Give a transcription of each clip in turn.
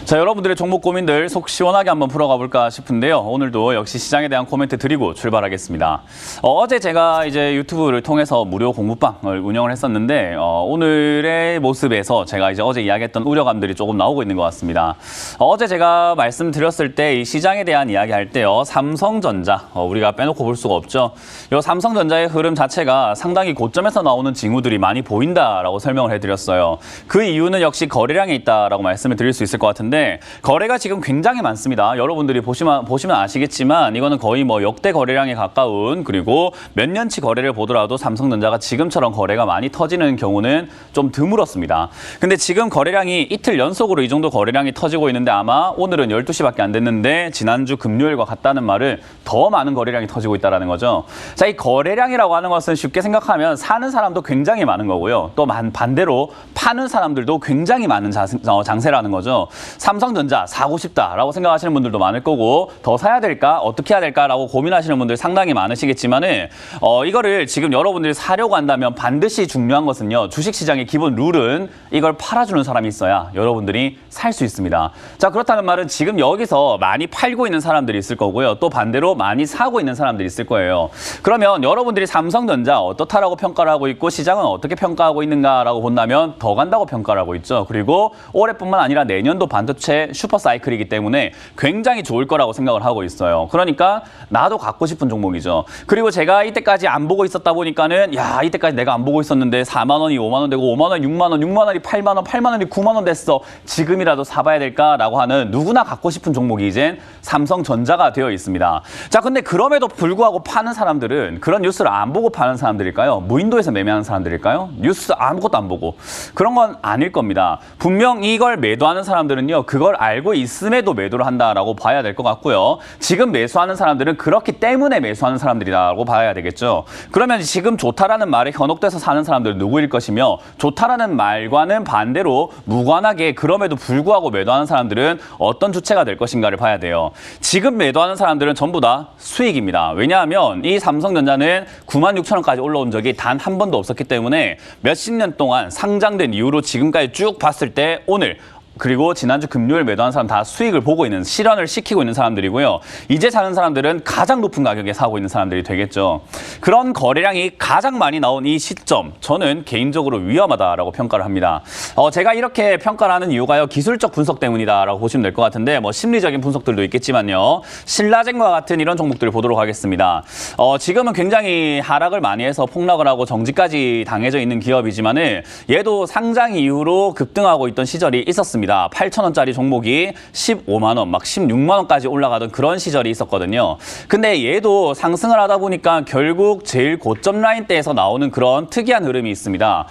자, 여러분들의 종목 고민들 속 시원하게 한번 풀어가 볼까 싶은데요. 오늘도 역시 시장에 대한 코멘트 드리고 출발하겠습니다. 어제 제가 이제 유튜브를 통해서 무료 공부방을 운영을 했었는데 오늘의 모습에서 제가 이제 어제 이야기했던 우려감들이 조금 나오고 있는 것 같습니다. 어제 제가 말씀드렸을 때 이 시장에 대한 이야기할 때요. 삼성전자 우리가 빼놓고 볼 수가 없죠. 이 삼성전자의 흐름 자체가 상당히 고점에서 나오는 징후들이 많이 보인다라고 설명을 해드렸어요. 그 이유는 역시 거래량에 있다라고 말씀을 드릴 수 있을 것 같은데 거래가 지금 굉장히 많습니다. 여러분들이 보시면 아시겠지만 이거는 거의 뭐 역대 거래량에 가까운, 그리고 몇 년치 거래를 보더라도 삼성전자가 지금처럼 거래가 많이 터지는 경우는 좀 드물었습니다. 근데 지금 거래량이 이틀 연속으로 이 정도 거래량이 터지고 있는데 아마 오늘은 12시밖에 안 됐는데 지난주 금요일과 같다는 말은 더 많은 거래량이 터지고 있다는 거죠. 자, 이 거래량이라고 하는 것은 쉽게 생각하면 사는 사람도 굉장히 많은 거고요. 또 반대로 파는 사람들도 굉장히 많은 장세라는 거죠. 삼성전자 사고 싶다라고 생각하시는 분들도 많을 거고, 더 사야 될까? 어떻게 해야 될까라고 고민하시는 분들 상당히 많으시겠지만은 이거를 지금 여러분들이 사려고 한다면 반드시 중요한 것은요. 주식시장의 기본 룰은 이걸 팔아주는 사람이 있어야 여러분들이 살 수 있습니다. 자, 그렇다는 말은 지금 여기서 많이 팔고 있는 사람들이 있을 거고요. 또 반대로 많이 사고 있는 사람들이 있을 거예요. 그러면 여러분들이 삼성전자 어떻다라고 평가를 하고 있고 시장은 어떻게 평가하고 있는가라고 본다면 더 간다고 평가를 하고 있죠. 그리고 올해뿐만 아니라 내년도 반도체 슈퍼사이클이기 때문에 굉장히 좋을 거라고 생각을 하고 있어요. 그러니까 나도 갖고 싶은 종목이죠. 그리고 제가 이때까지 안 보고 있었다 보니까는 야, 이때까지 내가 안 보고 있었는데 4만 원이 5만 원 되고 5만 원, 6만 원, 6만 원이 8만 원, 8만 원이 9만 원 됐어. 지금이라도 사봐야 될까라고 하는 누구나 갖고 싶은 종목이 이젠 삼성전자가 되어 있습니다. 자, 근데 그럼에도 불구하고 파는 사람들은 그런 뉴스를 안 보고 파는 사람들일까요? 무인도에서 매매하는 사람들일까요? 뉴스 아무것도 안 보고. 그런 건 아닐 겁니다. 분명 이걸 매도하는 사람들은요. 그걸 알고 있음에도 매도를 한다라고 봐야 될 것 같고요. 지금 매수하는 사람들은 그렇기 때문에 매수하는 사람들이라고 봐야 되겠죠. 그러면 지금 좋다라는 말에 현혹돼서 사는 사람들은 누구일 것이며, 좋다라는 말과는 반대로 무관하게 그럼에도 불구하고 매도하는 사람들은 어떤 주체가 될 것인가를 봐야 돼요. 지금 매도하는 사람들은 전부 다 수익입니다. 왜냐하면 이 삼성전자는 96,000원까지 올라온 적이 단 한 번도 없었기 때문에 몇십 년 동안 상장된 이후로 지금까지 쭉 봤을 때 오늘 그리고 지난주 금요일 매도한 사람 다 수익을 보고 있는, 실현을 시키고 있는 사람들이고요. 이제 사는 사람들은 가장 높은 가격에 사고 있는 사람들이 되겠죠. 그런 거래량이 가장 많이 나온 이 시점, 저는 개인적으로 위험하다라고 평가를 합니다. 제가 이렇게 평가를 하는 이유가요. 기술적 분석 때문이다라고 보시면 될 것 같은데 뭐 심리적인 분석들도 있겠지만요. 신라젠과 같은 이런 종목들을 보도록 하겠습니다. 지금은 굉장히 하락을 많이 해서 폭락을 하고 정지까지 당해져 있는 기업이지만은 얘도 상장 이후로 급등하고 있던 시절이 있었습니다. 8,000원짜리 종목이 15만 원, 막 16만 원까지 올라가던 그런 시절이 있었거든요. 근데 얘도 상승을 하다 보니까 결국 제일 고점 라인대에서 나오는 그런 특이한 흐름이 있습니다.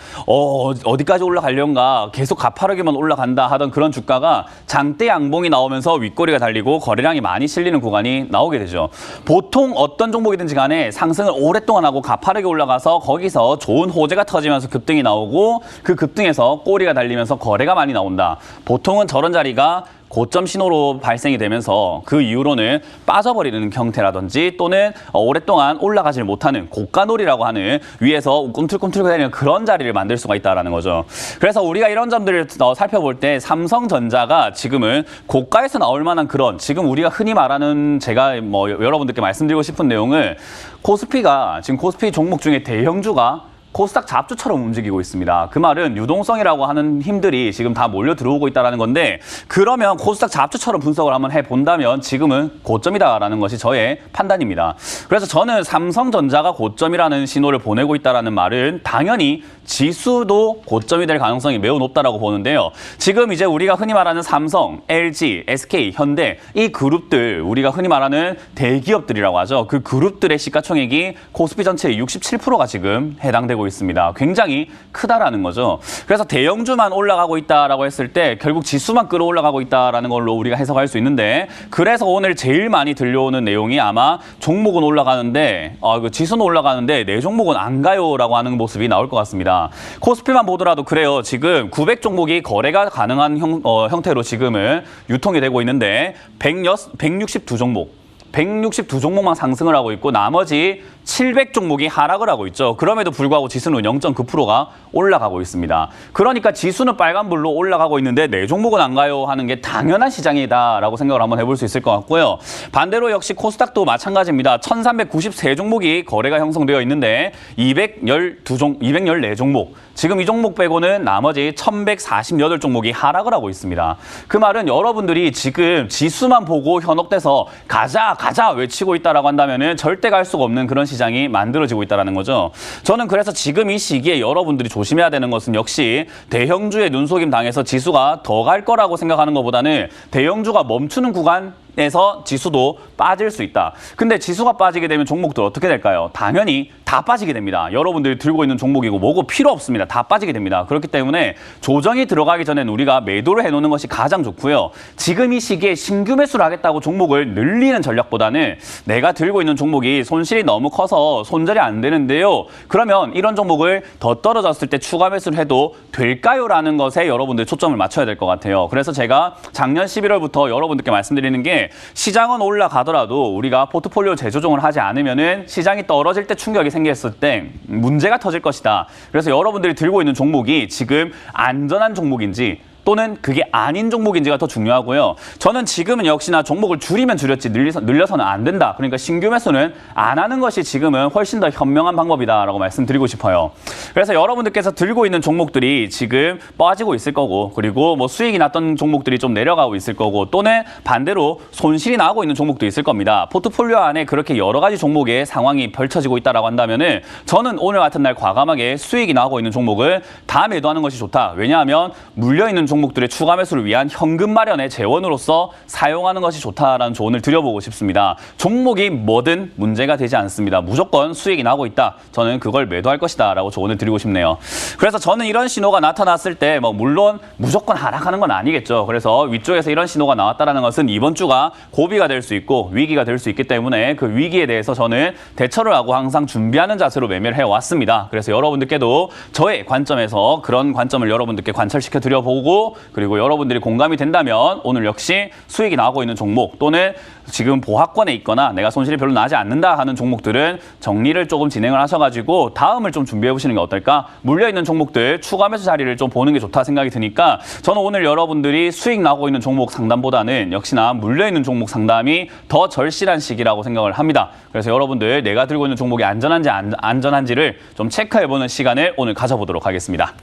어디까지 올라가려는가, 계속 가파르게만 올라간다 하던 그런 주가가 장대 양봉이 나오면서 윗꼬리가 달리고 거래량이 많이 실리는 구간이 나오게 되죠. 보통 어떤 종목이든지 간에 상승을 오랫동안 하고 가파르게 올라가서 거기서 좋은 호재가 터지면서 급등이 나오고, 그 급등에서 꼬리가 달리면서 거래가 많이 나온다. 보통은 저런 자리가 고점 신호로 발생이 되면서 그 이후로는 빠져버리는 형태라든지 또는 오랫동안 올라가질 못하는 고가놀이라고 하는 위에서 꿈틀꿈틀거리는 그런 자리를 만들 수가 있다는 거죠. 그래서 우리가 이런 점들을 살펴볼 때 삼성전자가 지금은 고가에서 나올 만한 그런, 지금 우리가 흔히 말하는, 제가 뭐 여러분들께 말씀드리고 싶은 내용을, 코스피가 지금 코스피 종목 중에 대형주가 코스닥 잡주처럼 움직이고 있습니다. 그 말은 유동성이라고 하는 힘들이 지금 다 몰려 들어오고 있다는 건데, 그러면 코스닥 잡주처럼 분석을 한번 해본다면 지금은 고점이다라는 것이 저의 판단입니다. 그래서 저는 삼성전자가 고점이라는 신호를 보내고 있다는 말은 당연히 지수도 고점이 될 가능성이 매우 높다라고 보는데요. 지금 이제 우리가 흔히 말하는 삼성, LG, SK, 현대, 이 그룹들, 우리가 흔히 말하는 대기업들이라고 하죠. 그 그룹들의 시가총액이 코스피 전체의 67%가 지금 해당되고 있습니다. 굉장히 크다라는 거죠. 그래서 대형주만 올라가고 있다라고 했을 때 결국 지수만 끌어올라가고 있다라는 걸로 우리가 해석할 수 있는데, 그래서 오늘 제일 많이 들려오는 내용이 아마 종목은 올라가는데 지수는 올라가는데 내 종목은 안 가요라고 하는 모습이 나올 것 같습니다. 코스피만 보더라도 그래요. 지금 900 종목이 거래가 가능한 형태로 지금은 유통이 되고 있는데 162종목. 162종목만 상승을 하고 있고 나머지 700 종목이 하락을 하고 있죠. 그럼에도 불구하고 지수는 0.9%가 올라가고 있습니다. 그러니까 지수는 빨간불로 올라가고 있는데 내 종목은 안 가요 하는 게 당연한 시장이다라고 생각을 한번 해볼 수 있을 것 같고요. 반대로 역시 코스닥도 마찬가지입니다. 1393종목이 거래가 형성되어 있는데 214종목, 지금 이 종목 빼고는 나머지 1148종목이 하락을 하고 있습니다. 그 말은 여러분들이 지금 지수만 보고 현혹돼서 가자 외치고 있다라고 한다면은 절대 갈 수가 없는 그런 시장이 만들어지고 있다는 거죠. 저는 그래서 지금 이 시기에 여러분들이 조심해야 되는 것은 역시 대형주의 눈속임 당해서 지수가 더 갈 거라고 생각하는 것보다는 대형주가 멈추는 구간에서 지수도 빠질 수 있다. 근데 지수가 빠지게 되면 종목들 어떻게 될까요? 당연히 다 빠지게 됩니다. 여러분들이 들고 있는 종목이고 뭐고 필요 없습니다. 다 빠지게 됩니다. 그렇기 때문에 조정이 들어가기 전엔 우리가 매도를 해놓는 것이 가장 좋고요. 지금 이 시기에 신규 매수를 하겠다고 종목을 늘리는 전략보다는 내가 들고 있는 종목이 손실이 너무 커서 손절이 안 되는데요. 그러면 이런 종목을 더 떨어졌을 때 추가 매수를 해도 될까요? 라는 것에 여러분들 초점을 맞춰야 될 것 같아요. 그래서 제가 작년 11월부터 여러분들께 말씀드리는 게 시장은 올라가더라도 우리가 포트폴리오 재조정을 하지 않으면은 시장이 떨어질 때 충격이 생겼을 때 문제가 터질 것이다. 그래서 여러분들이 들고 있는 종목이 지금 안전한 종목인지 또는 그게 아닌 종목인지가 더 중요하고요. 저는 지금은 역시나 종목을 줄이면 줄였지 늘려서는 안 된다. 그러니까 신규 매수는 안 하는 것이 지금은 훨씬 더 현명한 방법이다라고 말씀드리고 싶어요. 그래서 여러분들께서 들고 있는 종목들이 지금 빠지고 있을 거고, 그리고 뭐 수익이 났던 종목들이 좀 내려가고 있을 거고, 또는 반대로 손실이 나고 있는 종목도 있을 겁니다. 포트폴리오 안에 그렇게 여러 가지 종목의 상황이 펼쳐지고 있다라고 한다면은 저는 오늘 같은 날 과감하게 수익이 나고 있는 종목을 다 매도하는 것이 좋다. 왜냐하면 물려 있는 종목들의 추가 매수를 위한 현금 마련의 재원으로서 사용하는 것이 좋다라는 조언을 드려보고 싶습니다. 종목이 뭐든 문제가 되지 않습니다. 무조건 수익이 나고 있다. 저는 그걸 매도할 것이다 라고 조언을 드리고 싶네요. 그래서 저는 이런 신호가 나타났을 때 물론 무조건 하락하는 건 아니겠죠. 그래서 위쪽에서 이런 신호가 나왔다는 것은 이번 주가 고비가 될 수 있고 위기가 될 수 있기 때문에 그 위기에 대해서 저는 대처를 하고 항상 준비하는 자세로 매매를 해왔습니다. 그래서 여러분들께도 저의 관점에서 그런 관점을 여러분들께 관철시켜 드려보고, 그리고 여러분들이 공감이 된다면 오늘 역시 수익이 나고 있는 종목 또는 지금 보합권에 있거나 내가 손실이 별로 나지 않는다 하는 종목들은 정리를 조금 진행을 하셔가지고 다음을 좀 준비해 보시는 게 어떨까? 물려있는 종목들 추가 매수 자리를 좀 보는 게 좋다 생각이 드니까 저는 오늘 여러분들이 수익 나고 있는 종목 상담보다는 역시나 물려있는 종목 상담이 더 절실한 시기라고 생각을 합니다. 그래서 여러분들 내가 들고 있는 종목이 안전한지 안전한지를 좀 체크해보는 시간을 오늘 가져보도록 하겠습니다.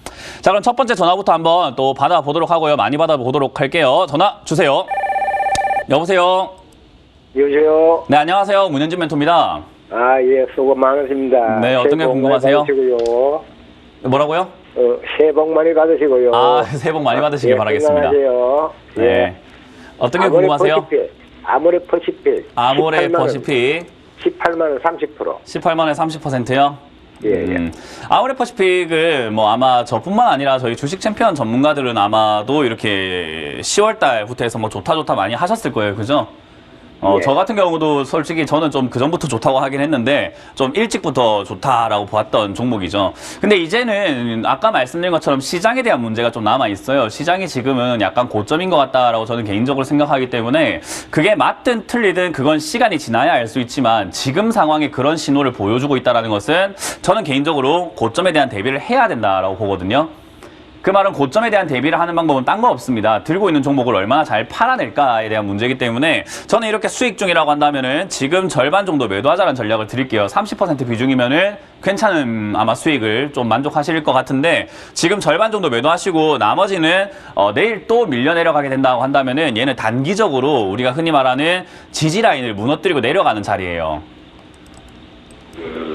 자, 그럼 첫 번째 전화부터 한번 또 받아보도록 하고요. 많이 받아보도록 할게요. 전화 주세요. 여보세요. 여보세요. 네, 안녕하세요. 문현진 멘토입니다. 아, 예, 수고 많으십니다. 네, 어떤 게 궁금하세요? 받으시고요. 뭐라고요? 새해 복 많이 받으시고요. 아, 새해 복 많이 받으시길 예, 바라겠습니다. 건강하세요. 네. 예. 어떤 게 궁금하세요? 아모레 퍼시픽. 아모레 퍼시픽 18만 원 30%. 18만 원에 30%요? 예, 예. 아모레 퍼시픽을 아마 저뿐만 아니라 저희 주식 챔피언 전문가들은 아마도 이렇게 10월 달부터 해서 좋다 많이 하셨을 거예요. 그죠? 예. 저 같은 경우도 솔직히 저는 좀 그전부터 좋다고 하긴 했는데 좀 일찍부터 좋다라고 보았던 종목이죠. 근데 이제는 아까 말씀드린 것처럼 시장에 대한 문제가 좀 남아 있어요. 시장이 지금은 약간 고점인 것 같다라고 저는 개인적으로 생각하기 때문에 그게 맞든 틀리든 그건 시간이 지나야 알 수 있지만 지금 상황에 그런 신호를 보여주고 있다는 것은 저는 개인적으로 고점에 대한 대비를 해야 된다라고 보거든요. 그 말은 고점에 대한 대비를 하는 방법은 딴 거 없습니다. 들고 있는 종목을 얼마나 잘 팔아낼까에 대한 문제이기 때문에 저는 이렇게 수익 중이라고 한다면은 지금 절반 정도 매도하자는 전략을 드릴게요. 30% 비중이면은 괜찮은 아마 수익을 좀 만족하실 것 같은데 지금 절반 정도 매도하시고 나머지는 내일 또 밀려 내려가게 된다고 한다면은 얘는 단기적으로 우리가 흔히 말하는 지지 라인을 무너뜨리고 내려가는 자리예요.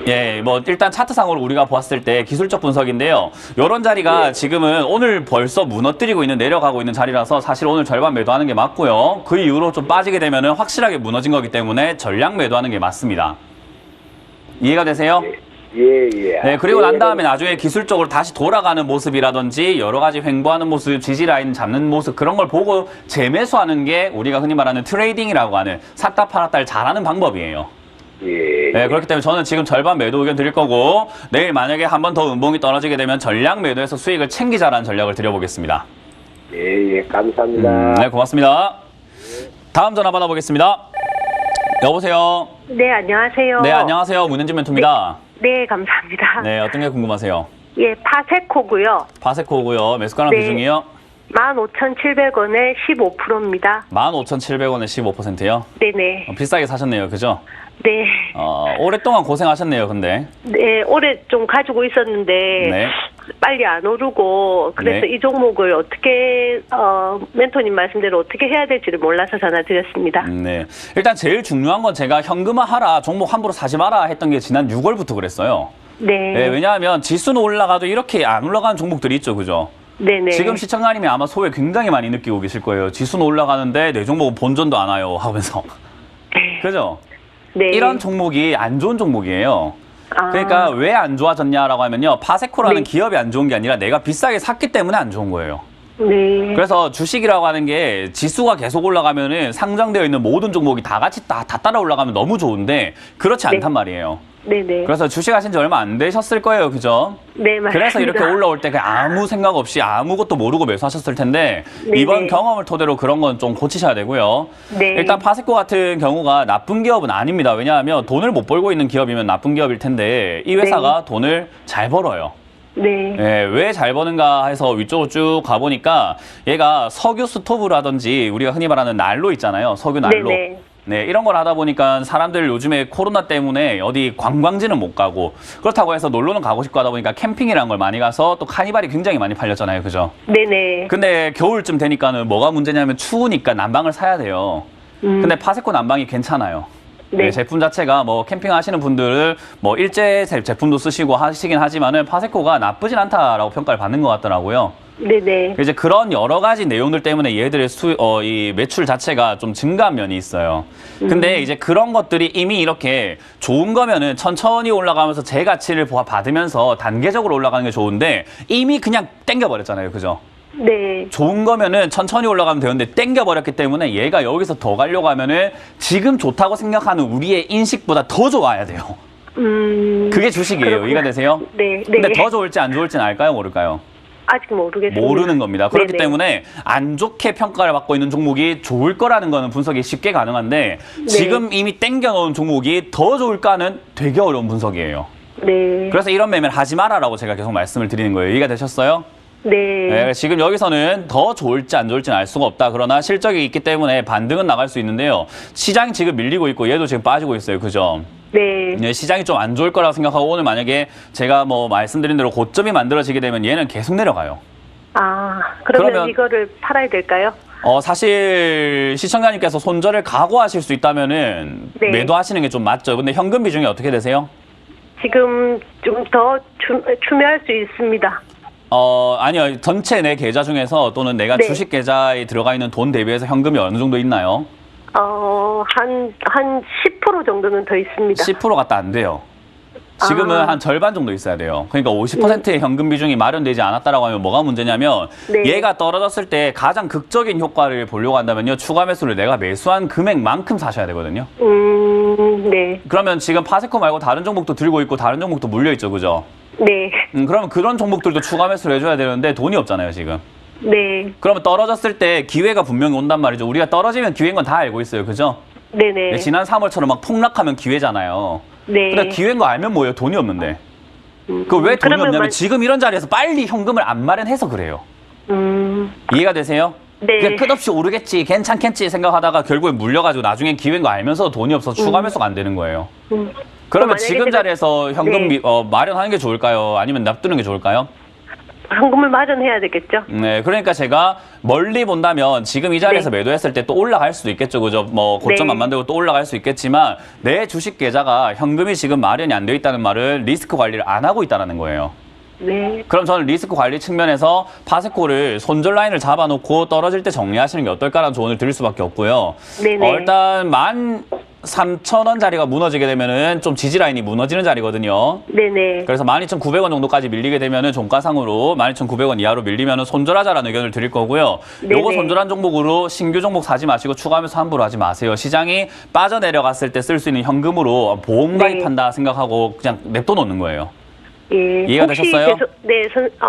예, 일단 차트상으로 우리가 보았을 때 기술적 분석인데요. 이런 자리가 지금은 오늘 벌써 무너뜨리고 있는, 내려가고 있는 자리라서 사실 오늘 절반 매도하는 게 맞고요. 그 이후로 좀 빠지게 되면은 확실하게 무너진 거기 때문에 전량 매도하는 게 맞습니다. 이해가 되세요? 예, 예. 네, 그리고 난 다음에 나중에 기술적으로 다시 돌아가는 모습이라든지 여러 가지 횡보하는 모습, 지지 라인 잡는 모습 그런 걸 보고 재매수하는 게 우리가 흔히 말하는 트레이딩이라고 하는 샀다 팔았다를 잘하는 방법이에요. 예. 네, 그렇기 때문에 저는 지금 절반 매도 의견 드릴 거고 내일 만약에 한 번 더 음봉이 떨어지게 되면 전량 매도해서 수익을 챙기자라는 전략을 드려보겠습니다. 예, 감사합니다. 네, 고맙습니다. 다음 전화 받아보겠습니다. 여보세요. 네, 안녕하세요. 네, 안녕하세요. 문현진 멘토입니다. 네, 감사합니다. 네, 어떤 게 궁금하세요? 예, 파세코고요. 파세코고요. 매수가랑 네. 비중이요? 15,700원에 15%입니다. 15,700원에 15%요? 네네. 비싸게 사셨네요. 그죠? 네. 오랫동안 고생하셨네요. 근데. 네, 올해 좀 가지고 있었는데 네. 빨리 안 오르고 그래서 네. 이 종목을 어떻게 멘토님 말씀대로 어떻게 해야 될지를 몰라서 전화드렸습니다. 네. 일단 제일 중요한 건 제가 현금화하라, 종목 함부로 사지 마라 했던 게 지난 6월부터 그랬어요. 네. 네, 왜냐하면 지수는 올라가도 이렇게 안 올라가는 종목들이 있죠. 그죠? 네네. 지금 시청자님이 아마 소외 굉장히 많이 느끼고 계실 거예요. 지수는 올라가는데 내 종목은 본전도 안 와요 하면서. 그죠? 네. 이런 종목이 안 좋은 종목이에요. 아. 그러니까 왜 안 좋아졌냐라고 하면요. 파세코라는 네. 기업이 안 좋은 게 아니라 내가 비싸게 샀기 때문에 안 좋은 거예요. 네. 그래서 주식이라고 하는 게 지수가 계속 올라가면은 상장되어 있는 모든 종목이 다 같이 다 따라 올라가면 너무 좋은데 그렇지 않단 말이에요. 네네. 그래서 주식하신 지 얼마 안 되셨을 거예요. 그죠? 네, 맞습니다. 그래서 이렇게 올라올 때 그냥 아무 생각 없이 아무것도 모르고 매수하셨을 텐데 네네. 이번 경험을 토대로 그런 건 좀 고치셔야 되고요. 네. 일단 파세코 같은 경우가 나쁜 기업은 아닙니다. 왜냐하면 돈을 못 벌고 있는 기업이면 나쁜 기업일 텐데 이 회사가 돈을 잘 벌어요. 네. 네, 왜 잘 버는가 해서 위쪽으로 쭉 가보니까 얘가 석유 스토브라든지 우리가 흔히 말하는 난로 있잖아요. 석유 난로. 네네. 네, 이런 걸 하다 보니까 사람들 요즘에 코로나 때문에 어디 관광지는 못 가고 그렇다고 해서 놀러는 가고 싶고 하다 보니까 캠핑이라는 걸 많이 가서 또 카니발이 굉장히 많이 팔렸잖아요. 그죠? 네네. 근데 겨울쯤 되니까는 뭐가 문제냐면 추우니까 난방을 사야 돼요. 근데 파세코 난방이 괜찮아요. 네. 네, 제품 자체가 뭐 캠핑 하시는 분들을 뭐 일제 제품도 쓰시고 하시긴 하지만은 파세코가 나쁘진 않다라고 평가를 받는 것 같더라고요. 네네. 이제 그런 여러 가지 내용들 때문에 얘들의 이 매출 자체가 좀 증가한 면이 있어요. 근데 이제 그런 것들이 이미 이렇게 좋은 거면은 천천히 올라가면서 제 가치를 받으면서 단계적으로 올라가는 게 좋은데 이미 그냥 땡겨버렸잖아요. 그죠? 네. 좋은 거면은 천천히 올라가면 되는데 땡겨버렸기 때문에 얘가 여기서 더 가려고 하면은 지금 좋다고 생각하는 우리의 인식보다 더 좋아야 돼요. 그게 주식이에요. 그렇구나. 이해가 되세요? 네. 네. 근데 더 좋을지 안 좋을지는 알까요? 모를까요? 아직 모르겠습니다. 모르는 겁니다. 그렇기 네네. 때문에 안 좋게 평가를 받고 있는 종목이 좋을 거라는 거는 분석이 쉽게 가능한데 네. 지금 이미 땡겨놓은 종목이 더 좋을까는 되게 어려운 분석이에요. 네. 그래서 이런 매매를 하지 마라라고 제가 계속 말씀을 드리는 거예요. 이해가 되셨어요? 네. 네, 지금 여기서는 더 좋을지 안 좋을지는 알 수가 없다. 그러나 실적이 있기 때문에 반등은 나갈 수 있는데요. 시장이 지금 밀리고 있고 얘도 지금 빠지고 있어요. 그죠? 네. 네, 시장이 좀 안 좋을 거라고 생각하고 오늘 만약에 제가 뭐 말씀드린 대로 고점이 만들어지게 되면 얘는 계속 내려가요. 아, 그러면 그러면- 이거를 팔아야 될까요? 사실 시청자님께서 손절을 각오하실 수 있다면은 네. 매도하시는 게 좀 맞죠. 근데 현금 비중이 어떻게 되세요? 지금 좀 더 추매할 수 있습니다. 아니요. 전체 내 계좌 중에서 또는 내가 네. 주식 계좌에 들어가 있는 돈 대비해서 현금이 어느 정도 있나요? 한 10% 정도는 더 있습니다. 10% 갖다 안 돼요. 지금은 아. 한 절반 정도 있어야 돼요. 그러니까 50%의 현금 비중이 마련되지 않았다라고 하면 뭐가 문제냐면 네. 얘가 떨어졌을 때 가장 극적인 효과를 보려고 한다면요. 추가 매수를 내가 매수한 금액만큼 사셔야 되거든요. 네. 그러면 지금 파세코 말고 다른 종목도 들고 있고 다른 종목도 물려 있죠. 그죠? 네. 그러면 그런 종목들도 추가 매수를 해줘야 되는데 돈이 없잖아요. 지금. 네. 그러면 떨어졌을 때 기회가 분명히 온단 말이죠. 우리가 떨어지면 기회인 건 다 알고 있어요. 그죠? 네네. 네, 지난 3월처럼 막 폭락하면 기회잖아요. 네. 근데 기회인 거 알면 뭐예요? 돈이 없는데. 그 왜 돈이 그러면 없냐면 지금 이런 자리에서 빨리 현금을 안 마련해서 그래요. 이해가 되세요? 네. 그냥 끝없이 오르겠지, 괜찮겠지 생각하다가 결국에 물려가지고 나중엔 기회인 거 알면서 돈이 없어서 추가 매수가 안 되는 거예요. 그러면 만약에 지금 제가- 자리에서 현금 네. 마련하는 게 좋을까요? 아니면 납두는 게 좋을까요? 현금을 마련해야 되겠죠? 네, 그러니까 제가 멀리 본다면 지금 이 자리에서 매도했을 때 또 올라갈 수도 있겠죠, 그죠? 뭐 고점 네. 안 만들고 또 올라갈 수 있겠지만 내 주식 계좌가 현금이 지금 마련이 안 돼 있다는 말은 리스크 관리를 안 하고 있다는 거예요. 네. 그럼 저는 리스크 관리 측면에서 파세코를 손절 라인을 잡아놓고 떨어질 때 정리하시는 게 어떨까라는 조언을 드릴 수밖에 없고요. 네네. 일단 13,000원짜리가 무너지게 되면은 좀 지지 라인이 무너지는 자리거든요. 네네. 그래서 12,900원 정도까지 밀리게 되면은 종가상으로 12,900원 이하로 밀리면은 손절하자라는 의견을 드릴 거고요. 요거 네네. 손절한 종목으로 신규 종목 사지 마시고 추가하면서 함부로 하지 마세요. 시장이 빠져내려갔을 때 쓸 수 있는 현금으로 보험 네. 가입한다 생각하고 그냥 냅둬 놓는 거예요. 예. 이해가 되셨어요?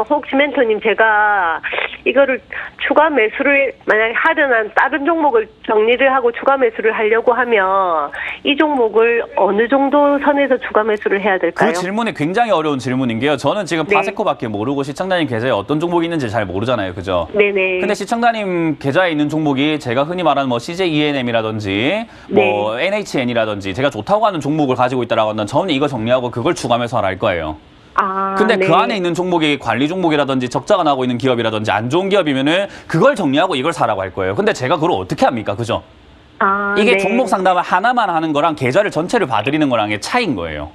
혹시 멘토님 제가 이거를 추가 매수를 만약에 하려면 다른 종목을 정리를 하고 추가 매수를 하려고 하면 이 종목을 어느 정도 선에서 추가 매수를 해야 될까요? 그 질문이 굉장히 어려운 질문인 게요. 저는 지금 네. 파세코밖에 모르고 시청자님 계좌에 어떤 종목이 있는지 잘 모르잖아요. 그죠? 네네. 근데 시청자님 계좌에 있는 종목이 제가 흔히 말하는 뭐 CJ ENM이라든지 뭐 NHN이라든지 제가 좋다고 하는 종목을 가지고 있다라고 한다면 저는 이거 정리하고 그걸 추가 매수하라 할 거예요. 근데 네. 그 안에 있는 종목이 관리 종목이라든지 적자가 나고 있는 기업이라든지 안 좋은 기업이면은 그걸 정리하고 이걸 사라고 할 거예요. 근데 제가 그걸 어떻게 합니까? 그죠? 이게 네. 종목 상담을 하나만 하는 거랑 계좌를 전체를 봐드리는 거랑의 차이인 거예요.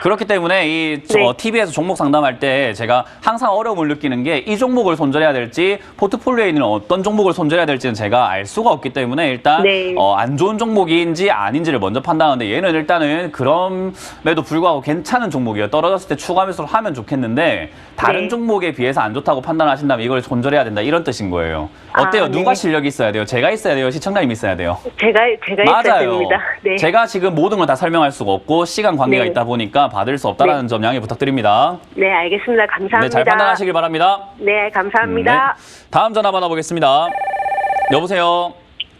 그렇기 때문에 이 네. TV에서 종목 상담할 때 제가 항상 어려움을 느끼는 게 이 종목을 손절해야 될지 포트폴리오에 있는 어떤 종목을 손절해야 될지는 제가 알 수가 없기 때문에 일단 네. 안 좋은 종목인지 아닌지를 먼저 판단하는데 얘는 일단은 그럼에도 불구하고 괜찮은 종목이에요. 떨어졌을 때 추가 매수를 하면 좋겠는데 다른 네. 종목에 비해서 안 좋다고 판단하신다면 이걸 손절해야 된다 이런 뜻인 거예요. 어때요? 네. 누가 실력이 있어야 돼요? 제가 있어야 돼요? 시청자님이 있어야 돼요? 제가 있어야 맞아요. 됩니다. 네. 제가 지금 모든 걸 다 설명할 수가 없고 시간 관계가 네. 있다 보니까 받을 수 없다라는 점 양해 부탁드립니다. 네, 알겠습니다. 감사합니다. 네, 잘 판단하시길 바랍니다. 네, 감사합니다. 네. 다음 전화 받아보겠습니다. 여보세요.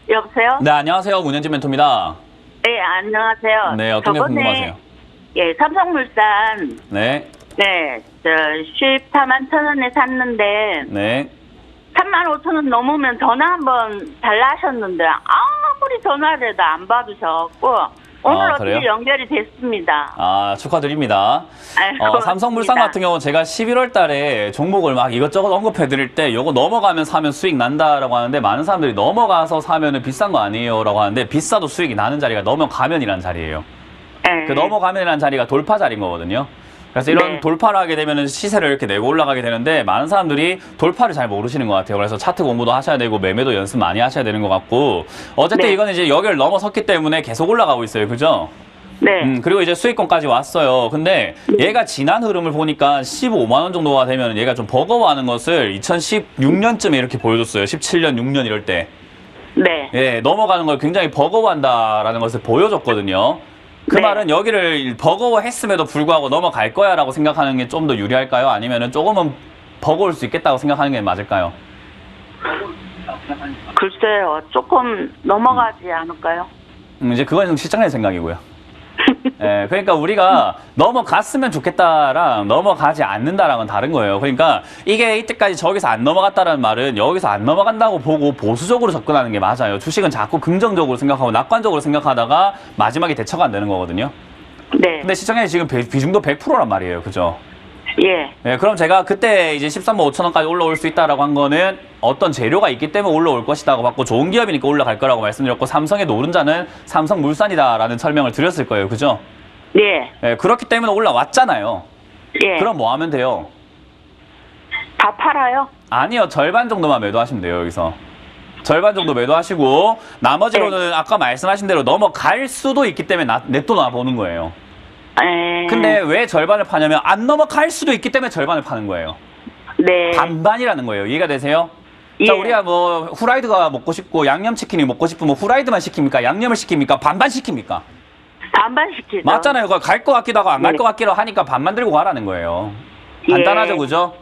여보세요? 네, 안녕하세요. 문현진 멘토입니다. 네, 안녕하세요. 네, 어떤 게 궁금하세요? 예, 삼성물산, 네, 네, 14만 천 원에 샀는데, 네. 3만 5천 원 넘으면 전화 한번 달라 하셨는데, 아무리 전화를 해도 안 받으셨고, 오늘 어떻게 그래요? 연결이 됐습니다. 축하드립니다. 고맙습니다. 삼성물산 같은 경우는 제가 11월 달에 종목을 막 이것저것 언급해 드릴 때 요거 넘어가면 사면 수익 난다라고 하는데 많은 사람들이 넘어가서 사면은 비싼 거 아니에요 라고 하는데 비싸도 수익이 나는 자리가 넘어가면이라는 자리예요. 네. 그 넘어가면이라는 자리가 돌파 자리인 거거든요. 그래서 이런 네. 돌파를 하게 되면 시세를 이렇게 내고 올라가게 되는데 많은 사람들이 돌파를 잘 모르시는 것 같아요. 그래서 차트 공부도 하셔야 되고 매매도 연습 많이 하셔야 되는 것 같고 어쨌든 네. 이거는 이제 여기를 넘어섰기 때문에 계속 올라가고 있어요. 그죠? 네. 그리고 이제 수익권까지 왔어요. 근데 얘가 지난 흐름을 보니까 15만 원 정도가 되면 얘가 좀 버거워하는 것을 2016년쯤에 이렇게 보여줬어요. 17년, 6년 이럴 때. 네. 예, 넘어가는 걸 굉장히 버거워한다라는 것을 보여줬거든요. 그 네. 말은 여기를 버거워했음에도 불구하고 넘어갈 거야라고 생각하는 게 좀 더 유리할까요? 아니면은 조금은 버거울 수 있겠다고 생각하는 게 맞을까요? 글쎄요, 조금 넘어가지 않을까요? 이제 그건 시장의 생각이고요. 예, 그러니까 우리가 넘어갔으면 좋겠다랑 넘어가지 않는다랑은 다른 거예요. 그러니까 이게 이때까지 저기서 안 넘어갔다라는 말은 여기서 안 넘어간다고 보고 보수적으로 접근하는 게 맞아요. 주식은 자꾸 긍정적으로 생각하고 낙관적으로 생각하다가 마지막에 대처가 안 되는 거거든요. 네. 근데 시장의 지금 비중도 100%란 말이에요. 그죠? 예. 네, 그럼 제가 그때 이제 13만 5천 원까지 올라올 수 있다라고 한 거는 어떤 재료가 있기 때문에 올라올 것이다고 봤고 좋은 기업이니까 올라갈 거라고 말씀드렸고 삼성의 노른자는 삼성물산이다라는 설명을 드렸을 거예요. 그죠? 예. 네, 그렇기 때문에 올라왔잖아요. 예. 그럼 뭐 하면 돼요? 다 팔아요? 아니요. 절반 정도만 매도하시면 돼요. 여기서. 절반 정도 매도하시고 나머지로는 아까 말씀하신 대로 넘어갈 수도 있기 때문에 냅둬 놔보는 거예요. 근데 왜 절반을 파냐면 안 넘어갈 수도 있기 때문에 절반을 파는 거예요. 네. 반반이라는 거예요. 이해가 되세요? 예. 자, 우리가 뭐 후라이드가 먹고 싶고 양념치킨이 먹고 싶으면 후라이드만 시킵니까? 양념을 시킵니까? 반반 시킵니까? 반반 시키죠. 맞잖아요. 갈 것 같기도 하고 안 갈 네. 것 같기도 하니까 반반 들고 가라는 거예요. 예. 간단하죠, 그죠?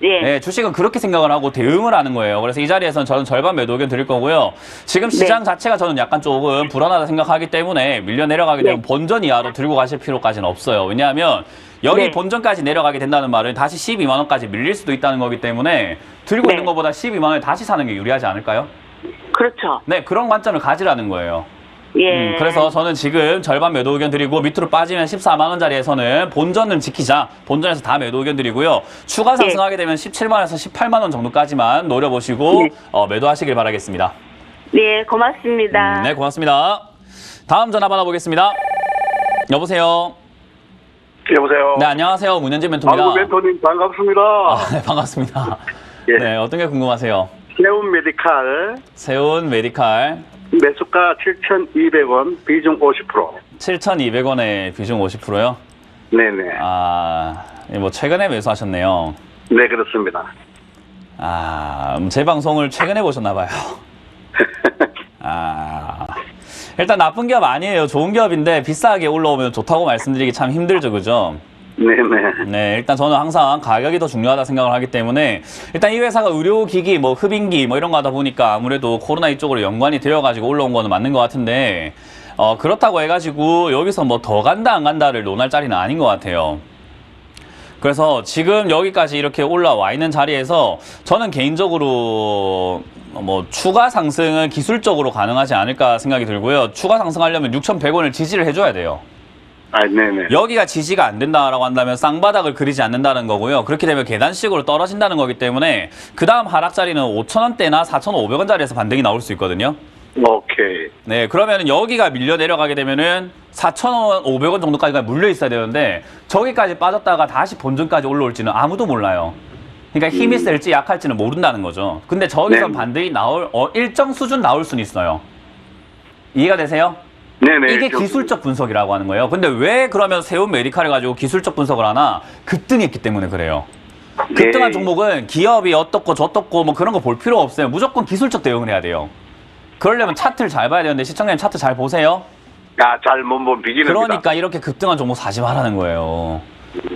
예. 네, 주식은 그렇게 생각을 하고 대응을 하는 거예요. 그래서 이 자리에서는 저는 절반 매도 의견 드릴 거고요. 지금 시장 자체가 저는 약간 조금 불안하다 생각하기 때문에 밀려 내려가게 되면 본전 이하로 들고 가실 필요까지는 없어요. 왜냐하면 여기 네. 본전까지 내려가게 된다는 말은 다시 12만 원까지 밀릴 수도 있다는 거기 때문에 들고 네. 있는 것보다 12만 원에 다시 사는 게 유리하지 않을까요? 그렇죠. 네, 그런 관점을 가지라는 거예요. 예. 그래서 저는 지금 절반 매도 의견 드리고 밑으로 빠지면 14만 원짜리에서는 본전은 지키자. 본전에서 다 매도 의견 드리고요. 추가 상승하게 되면 17만 원에서 18만 원 정도까지만 노려보시고 네. 매도하시길 바라겠습니다. 네, 고맙습니다. 네, 고맙습니다. 다음 전화 받아보겠습니다. 여보세요. 여보세요. 네, 안녕하세요. 문현진 멘토입니다. 아이고, 멘토님 반갑습니다. 네, 반갑습니다. 예. 네, 어떤 게 궁금하세요? 세운 메디칼 세운 메디칼 매수가 7,200원, 비중 50%. 7,200원에 비중 50%요? 네네. 뭐 최근에 매수하셨네요. 네, 그렇습니다. 제 방송을 최근에 보셨나 봐요. 일단 나쁜 기업 아니에요. 좋은 기업인데 비싸게 올라오면 좋다고 말씀드리기 참 힘들죠, 그죠? 네네. 네, 일단 저는 항상 가격이 더 중요하다 생각을 하기 때문에 일단 이 회사가 의료기기, 뭐 흡인기 뭐 이런 거 하다 보니까 아무래도 코로나 이쪽으로 연관이 되어가지고 올라온 거는 맞는 것 같은데 그렇다고 해가지고 여기서 뭐 더 간다 안 간다를 논할 자리는 아닌 것 같아요. 그래서 지금 여기까지 이렇게 올라와 있는 자리에서 저는 개인적으로 뭐 추가 상승은 기술적으로 가능하지 않을까 생각이 들고요. 추가 상승하려면 6,100원을 지지를 해줘야 돼요. 아, 네네. 여기가 지지가 안 된다라고 한다면 쌍바닥을 그리지 않는다는 거고요. 그렇게 되면 계단식으로 떨어진다는 거기 때문에 그 다음 하락 자리는 5,000원대나 4,500원짜리에서 반등이 나올 수 있거든요. 오케이. 네, 그러면 여기가 밀려 내려가게 되면은 4,500원 정도까지가 물려 있어야 되는데 저기까지 빠졌다가 다시 본전까지 올라올지는 아무도 몰라요. 그러니까 힘이 셀지 약할지는 모른다는 거죠. 근데 저기서 네. 반등이 나올 일정 수준 나올 수는 있어요. 이해가 되세요? 네네. 이게 기술적 분석이라고 하는 거예요. 근데 왜 그러면 세운 메디칼을 가지고 기술적 분석을 하나? 급등했기 때문에 그래요. 급등한 네. 종목은 기업이 어떻고 저떻고 뭐 그런 거 볼 필요 없어요. 무조건 기술적 대응을 해야 돼요. 그러려면 차트를 잘 봐야 되는데 시청자님 차트 잘 보세요. 아, 잘 못 본 비기입니다. 그러니까 이렇게 급등한 종목 사지 말라는 거예요.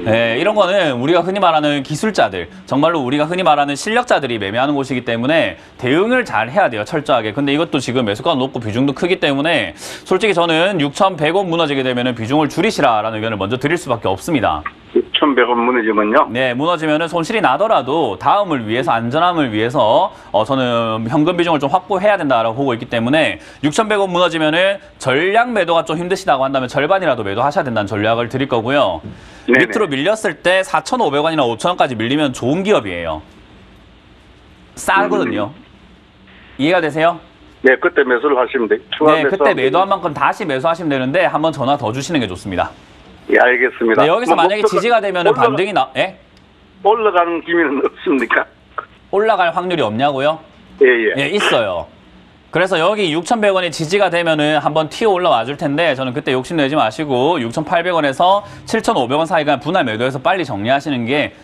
네, 이런 거는 우리가 흔히 말하는 기술자들, 정말로 우리가 흔히 말하는 실력자들이 매매하는 곳이기 때문에 대응을 잘 해야 돼요, 철저하게. 근데 이것도 지금 매수가가 높고 비중도 크기 때문에 솔직히 저는 6,100원 무너지게 되면 비중을 줄이시라라는 의견을 먼저 드릴 수밖에 없습니다. 6,100원 무너지면요? 네, 무너지면은 손실이 나더라도 다음을 위해서, 안전함을 위해서 저는 현금 비중을 좀 확보해야 된다라고 보고 있기 때문에 6,100원 무너지면은 전량 매도가 좀 힘드시다고 한다면 절반이라도 매도하셔야 된다는 전략을 드릴 거고요. 네네. 밑으로 밀렸을 때 4,500원이나 5,000원까지 밀리면 좋은 기업이에요. 싸거든요. 이해가 되세요? 네, 그때 매수를 하시면 돼. 추가 네, 그때 매수하면 매도한 만큼 다시 매수하시면 되는데 한번 전화 더 주시는 게 좋습니다. 예, 알겠습니다. 네, 여기서 뭐 만약에 지지가 되면 반등이 예? 올라가는 기미는 없습니까? 올라갈 확률이 없냐고요? 예, 예. 예, 있어요. 그래서 여기 6,100원이 지지가 되면은 한번 튀어 올라와 줄 텐데 저는 그때 욕심내지 마시고 6,800원에서 7,500원 사이가 분할 매도해서 빨리 정리하시는 게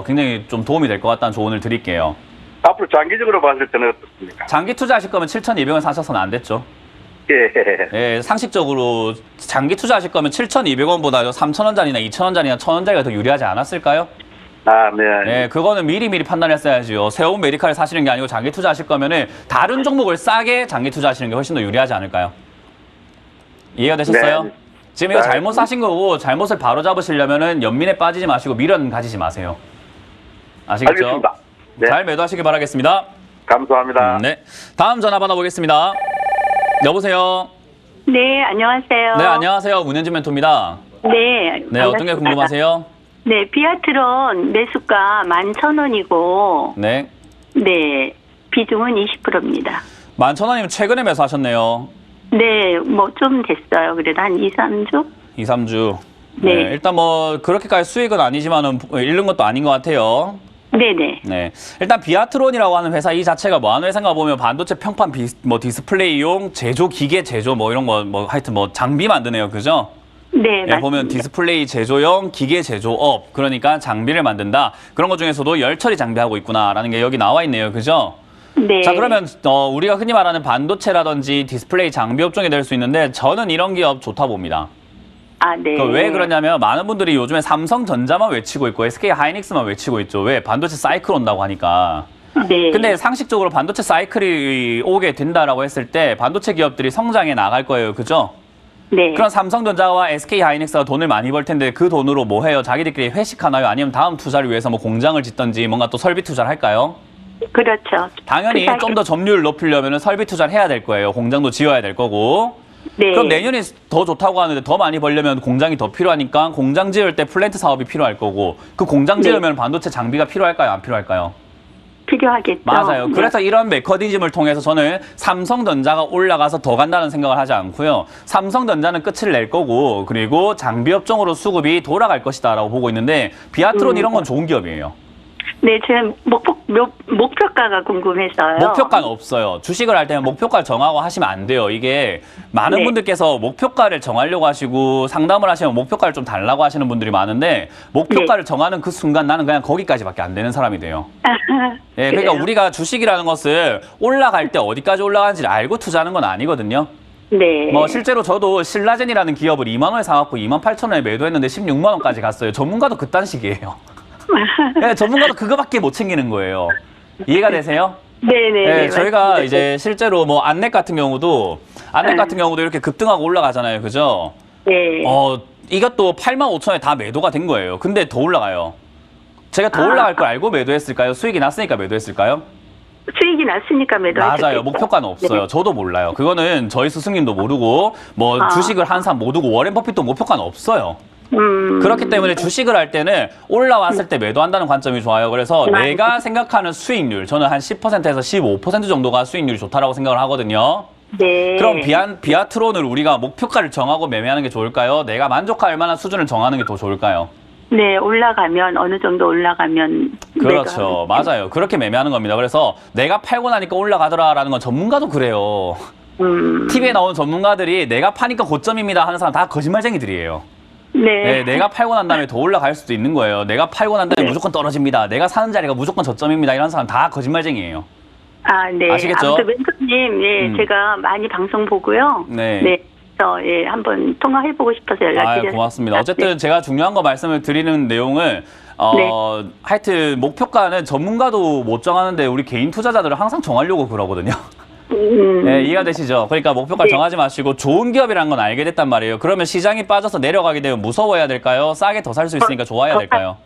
굉장히 좀 도움이 될 것 같다는 조언을 드릴게요. 앞으로 장기적으로 봤을 때는 어떻습니까? 장기 투자하실 거면 7,200원 사셔서는 안 됐죠. 예. 예, 상식적으로 장기 투자하실 거면 7,200원보다 3,000원짜리나 2,000원짜리나 1,000원짜리가 더 유리하지 않았을까요? 아, 네. 예, 그거는 미리미리 판단했어야지요. 세운 메디칼을 사시는 게 아니고 장기 투자하실 거면은 다른 종목을 싸게 장기 투자하시는 게 훨씬 더 유리하지 않을까요? 이해가 되셨어요? 네. 지금 이거 네. 잘못 사신 거고 잘못을 바로 잡으시려면은 연민에 빠지지 마시고 미련 가지지 마세요. 아시겠죠? 알겠습니다. 네. 잘 매도하시길 바라겠습니다. 감사합니다. 네. 다음 전화 받아보겠습니다. 여보세요? 네, 안녕하세요. 네, 안녕하세요. 문현진 멘토입니다. 네, 네, 어떤 게 반갑습니다. 궁금하세요? 네, 비아트론 매수가 11,000원이고, 네. 네, 비중은 20%입니다. 11,000원이면 최근에 매수하셨네요. 네, 뭐 좀 됐어요. 그래도 한 2, 3주? 2, 3주. 네. 일단 뭐 그렇게까지 수익은 아니지만은 잃는 것도 아닌 것 같아요. 네네. 네. 일단 비아트론이라고 하는 회사 이 자체가 뭐 하는 회사인가 보면 반도체 평판 뭐 디스플레이용 제조 기계 제조 뭐 이런 거 뭐 하여튼 뭐 장비 만드네요. 그죠? 네, 예, 맞습니다. 보면 디스플레이 제조용 기계 제조업, 그러니까 장비를 만든다. 그런 것 중에서도 열 처리 장비하고 있구나라는 게 여기 나와 있네요. 그죠? 네. 자, 그러면 우리가 흔히 말하는 반도체라든지 디스플레이 장비 업종이 될 수 있는데 저는 이런 기업 좋다 봅니다. 아, 네. 왜 그러냐면 많은 분들이 요즘에 삼성전자만 외치고 있고 SK 하이닉스만 외치고 있죠. 왜? 반도체 사이클 온다고 하니까. 네. 근데 상식적으로 반도체 사이클이 오게 된다라고 했을 때 반도체 기업들이 성장해 나갈 거예요. 그죠? 네. 그럼 삼성전자와 SK 하이닉스가 돈을 많이 벌 텐데 그 돈으로 뭐 해요? 자기들끼리 회식하나요? 아니면 다음 투자를 위해서 뭐 공장을 짓든지 뭔가 또 설비 투자를 할까요? 그렇죠. 당연히 그 사이- 좀 더 점유율 높이려면 설비 투자를 해야 될 거예요. 공장도 지어야 될 거고. 네. 그럼 내년이 더 좋다고 하는데 더 많이 벌려면 공장이 더 필요하니까 공장 지을 때 플랜트 사업이 필요할 거고 그 공장 네. 지으면 반도체 장비가 필요할까요? 안 필요할까요? 필요하겠죠. 맞아요. 네. 그래서 이런 메커니즘을 통해서 저는 삼성전자가 올라가서 더 간다는 생각을 하지 않고요. 삼성전자는 끝을 낼 거고 그리고 장비 업종으로 수급이 돌아갈 것이다라고 보고 있는데 비아트론 이런 건 좋은 기업이에요. 네, 지금 목표가가 궁금해서요. 목표가는 없어요. 주식을 할 때는 목표가를 정하고 하시면 안 돼요. 이게 많은 네. 분들께서 목표가를 정하려고 하시고 상담을 하시면 목표가를 좀 달라고 하시는 분들이 많은데 목표가를 정하는 그 순간 나는 그냥 거기까지밖에 안 되는 사람이 돼요. 예, 그러니까 그래요? 우리가 주식이라는 것을 올라갈 때 어디까지 올라가는지를 알고 투자하는 건 아니거든요. 네. 뭐 실제로 저도 신라젠이라는 기업을 2만 원에 사갖고 2만 8천 원에 매도했는데 16만 원까지 갔어요. 전문가도 그딴 식이에요. 네, 전문가도 그거밖에 못 챙기는 거예요. 이해가 되세요? 네네. 네, 저희가 맞습니다. 이제 실제로 뭐 안넷 같은 경우도 이렇게 급등하고 올라가잖아요. 그죠? 네. 이것도 8만 5천 원에 다 매도가 된 거예요. 근데 더 올라가요. 제가 더 올라갈 걸 알고 매도했을까요? 수익이 났으니까 매도했을까요? 수익이 났으니까 매도하셨겠죠. 맞아요. 목표가는 없어요. 네. 저도 몰라요. 그거는 저희 스승님도 모르고 뭐 주식을 한 사람 모르고 워렌 버핏도 목표가는 없어요. 그렇기 때문에 주식을 할 때는 올라왔을 때 매도한다는 관점이 좋아요. 그래서 내가 생각하는 수익률, 저는 한 10%에서 15% 정도가 수익률이 좋다라고 생각을 하거든요. 네. 그럼 비아트론을 우리가 목표가를 정하고 매매하는 게 좋을까요? 내가 만족할 만한 수준을 정하는 게 더 좋을까요? 네, 올라가면 어느 정도 올라가면 그렇죠. 맞아요. 그렇게 매매하는 겁니다. 그래서 내가 팔고 나니까 올라가더라라는 건 전문가도 그래요. TV에 나온 전문가들이 내가 파니까 고점입니다 하는 사람 다 거짓말쟁이들이에요. 네, 내가 팔고 난 다음에 더 올라갈 수도 있는 거예요. 내가 팔고 난 다음에 무조건 떨어집니다. 내가 사는 자리가 무조건 저점입니다. 이런 사람 다 거짓말쟁이에요. 아, 네. 아시겠죠? 아무튼 멘토님, 예, 제가 많이 방송 보고요. 네. 그래서 예, 한번 통화해보고 싶어서 연락드렸습니다. 고맙습니다. 어쨌든 제가 중요한 거 말씀을 드리는 내용은 하여튼 목표가는 전문가도 못 정하는데 우리 개인 투자자들은 항상 정하려고 그러거든요. 네, 이해가 되시죠? 그러니까 목표가 정하지 마시고 좋은 기업이라는 건 알게 됐단 말이에요. 그러면 시장이 빠져서 내려가게 되면 무서워해야 될까요? 싸게 더 살 수 있으니까 좋아해야 될까요?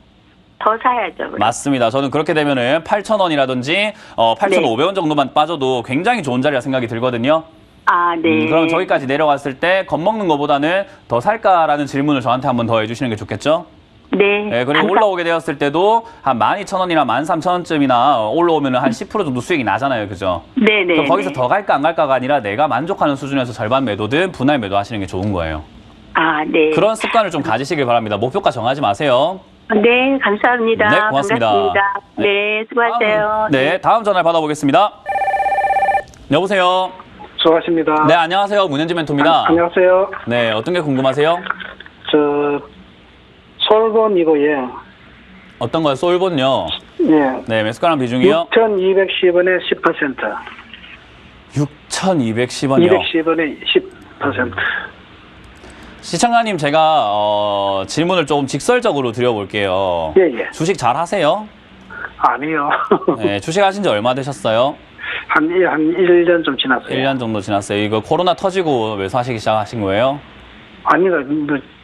더 사야죠. 그럼. 맞습니다. 저는 그렇게 되면은 8,000원이라든지 8,500원 정도만 빠져도 굉장히 좋은 자리라 생각이 들거든요. 아, 네. 그럼 저기까지 내려갔을 때 겁먹는 것보다는 더 살까라는 질문을 저한테 한번 더 해주시는 게 좋겠죠? 네. 네, 그리고 올라오게 되었을 때도 한 12,000원이나 13,000원쯤이나 올라오면 한 10% 정도 수익이 나잖아요. 그죠? 네네. 그럼 거기서 더 갈까 안 갈까가 아니라 내가 만족하는 수준에서 절반 매도든 분할 매도 하시는 게 좋은 거예요. 아, 네. 그런 습관을 좀 가지시길 바랍니다. 목표가 정하지 마세요. 네, 감사합니다. 네, 고맙습니다. 반갑습니다. 네, 수고하세요. 네, 다음 전화를 받아보겠습니다. 여보세요? 수고하십니다. 네, 안녕하세요. 문현지 멘토입니다. 안녕하세요. 네, 어떤 게 궁금하세요? 솔본이고, 예. 어떤 거요? 솔본요? 예. 네, 매수가랑 비중이요? 6,210원에 10%. 6,210원이요? 210원에 10%. 시청자님, 제가 질문을 조금 직설적으로 드려볼게요. 예, 예. 주식 잘 하세요? 아니요. 네, 주식 하신 지 얼마 되셨어요? 한 1년 좀 지났어요. 1년 정도 지났어요. 이거 코로나 터지고 매수하시기 시작하신 거예요? 아니요.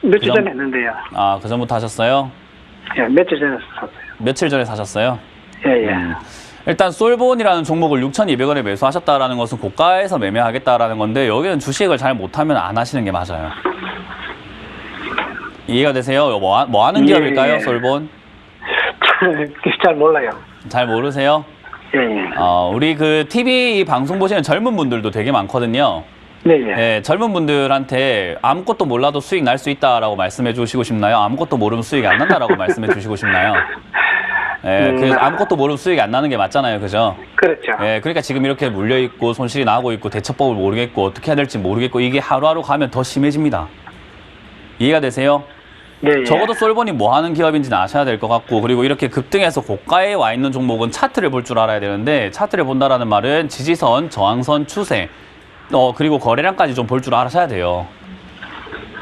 며칠 그럼- 전에 했는데요. 아, 그 전부터 하셨어요? 예, 며칠 전에 샀어요. 며칠 전에 사셨어요? 예, 예. 일단 솔본이라는 종목을 6,200원에 매수하셨다라는 것은 고가에서 매매하겠다라는 건데 여기는 주식을 잘 못하면 안 하시는 게 맞아요. 이해가 되세요? 뭐 하는 기업일까요, 예. 솔본? 잘 몰라요. 잘 모르세요? 예, 예. 우리 그 TV 방송 보시는 젊은 분들도 되게 많거든요. 네, 예. 네, 젊은 분들한테 아무것도 몰라도 수익 날 수 있다라고 말씀해 주시고 싶나요? 아무것도 모르면 수익이 안 난다라고 말씀해 주시고 싶나요? 네, 그 아무것도 모르면 수익이 안 나는 게 맞잖아요, 그죠? 그렇죠. 네, 그러니까 지금 이렇게 물려 있고 손실이 나고 있고 대처법을 모르겠고 어떻게 해야 될지 모르겠고 이게 하루하루 가면 더 심해집니다. 이해가 되세요? 네, 예. 적어도 솔본이 뭐 하는 기업인지는 아셔야 될 것 같고 그리고 이렇게 급등해서 고가에 와 있는 종목은 차트를 볼 줄 알아야 되는데 차트를 본다라는 말은 지지선, 저항선, 추세 그리고 거래량까지 좀 볼 줄 아셔야 돼요.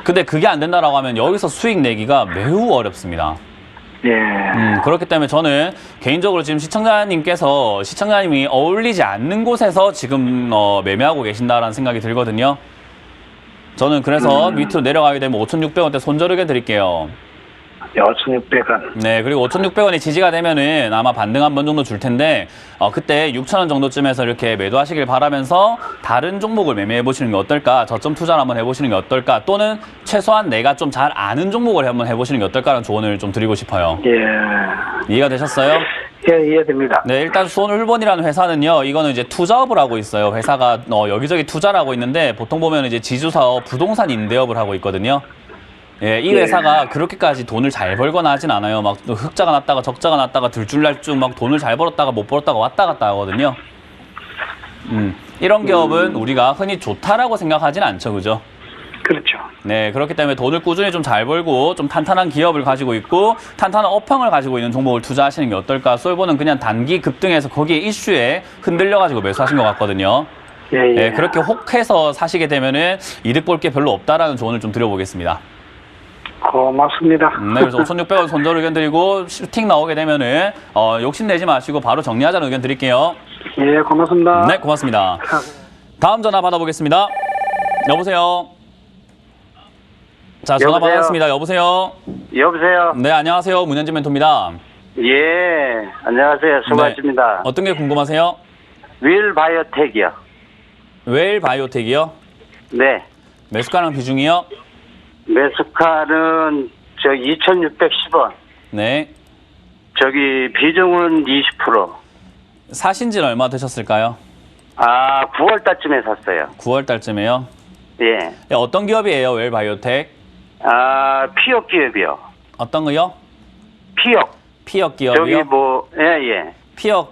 근데 그게 안 된다라고 하면 여기서 수익 내기가 매우 어렵습니다. 예. 그렇기 때문에 저는 개인적으로 지금 시청자님이 어울리지 않는 곳에서 지금 매매하고 계신다라는 생각이 들거든요. 저는 그래서 밑으로 내려가게 되면 5,600원대 손저르게 드릴게요. 5,600원. 네, 그리고 5,600원이 지지가 되면은 아마 반등 한 번 정도 줄 텐데 그때 6,000원 정도쯤에서 이렇게 매도하시길 바라면서 다른 종목을 매매해 보시는 게 어떨까? 저점 투자를 한번 해보시는 게 어떨까? 또는 최소한 내가 좀 잘 아는 종목을 한번 해보시는 게 어떨까라는 조언을 좀 드리고 싶어요. 예. 이해가 되셨어요? 예, 이해됩니다. 네, 일단 손울본이라는 회사는요, 이거는 이제 투자업을 하고 있어요. 회사가 여기저기 투자를 하고 있는데 보통 보면 이제 지주사업, 부동산 임대업을 하고 있거든요. 예, 이 회사가 그렇게까지 돈을 잘 벌거나 하진 않아요. 막 흑자가 났다가 적자가 났다가 들줄날쭉 막 돈을 잘 벌었다가 못 벌었다가 왔다 갔다 하거든요. 이런 기업은 우리가 흔히 좋다라고 생각하진 않죠, 그죠? 그렇죠. 네, 그렇기 때문에 돈을 꾸준히 좀 잘 벌고 좀 탄탄한 기업을 가지고 있고 탄탄한 업황을 가지고 있는 종목을 투자하시는 게 어떨까? 솔본은 그냥 단기 급등해서 거기에 이슈에 흔들려가지고 매수하신 것 같거든요. 예, 예. 예, 그렇게 혹해서 사시게 되면은 이득 볼 게 별로 없다라는 조언을 좀 드려보겠습니다. 고맙습니다. 네, 그래서 5,600원 손절 의견 드리고 슈팅 나오게 되면은 욕심내지 마시고 바로 정리하자는 의견 드릴게요. 예, 고맙습니다. 네, 고맙습니다. 다음 전화 받아보겠습니다. 여보세요. 자, 전화 여보세요? 받았습니다. 여보세요. 여보세요? 네, 안녕하세요. 문현진 멘토입니다. 예, 안녕하세요. 수고하십니다. 어떤 게 궁금하세요? 윌 바이오텍이요. 웰 바이오텍이요? 네. 매수가랑 비중이요? 매수가는 2,610원. 네. 비중은 20%. 사신 지는 얼마 되셨을까요? 9월 달쯤에 샀어요. 9월 달쯤에요. 예. 어떤 기업이에요, 웰 바이오텍? 피역 기업이요. 어떤 거요? 피역. 피역 기업이요? 예.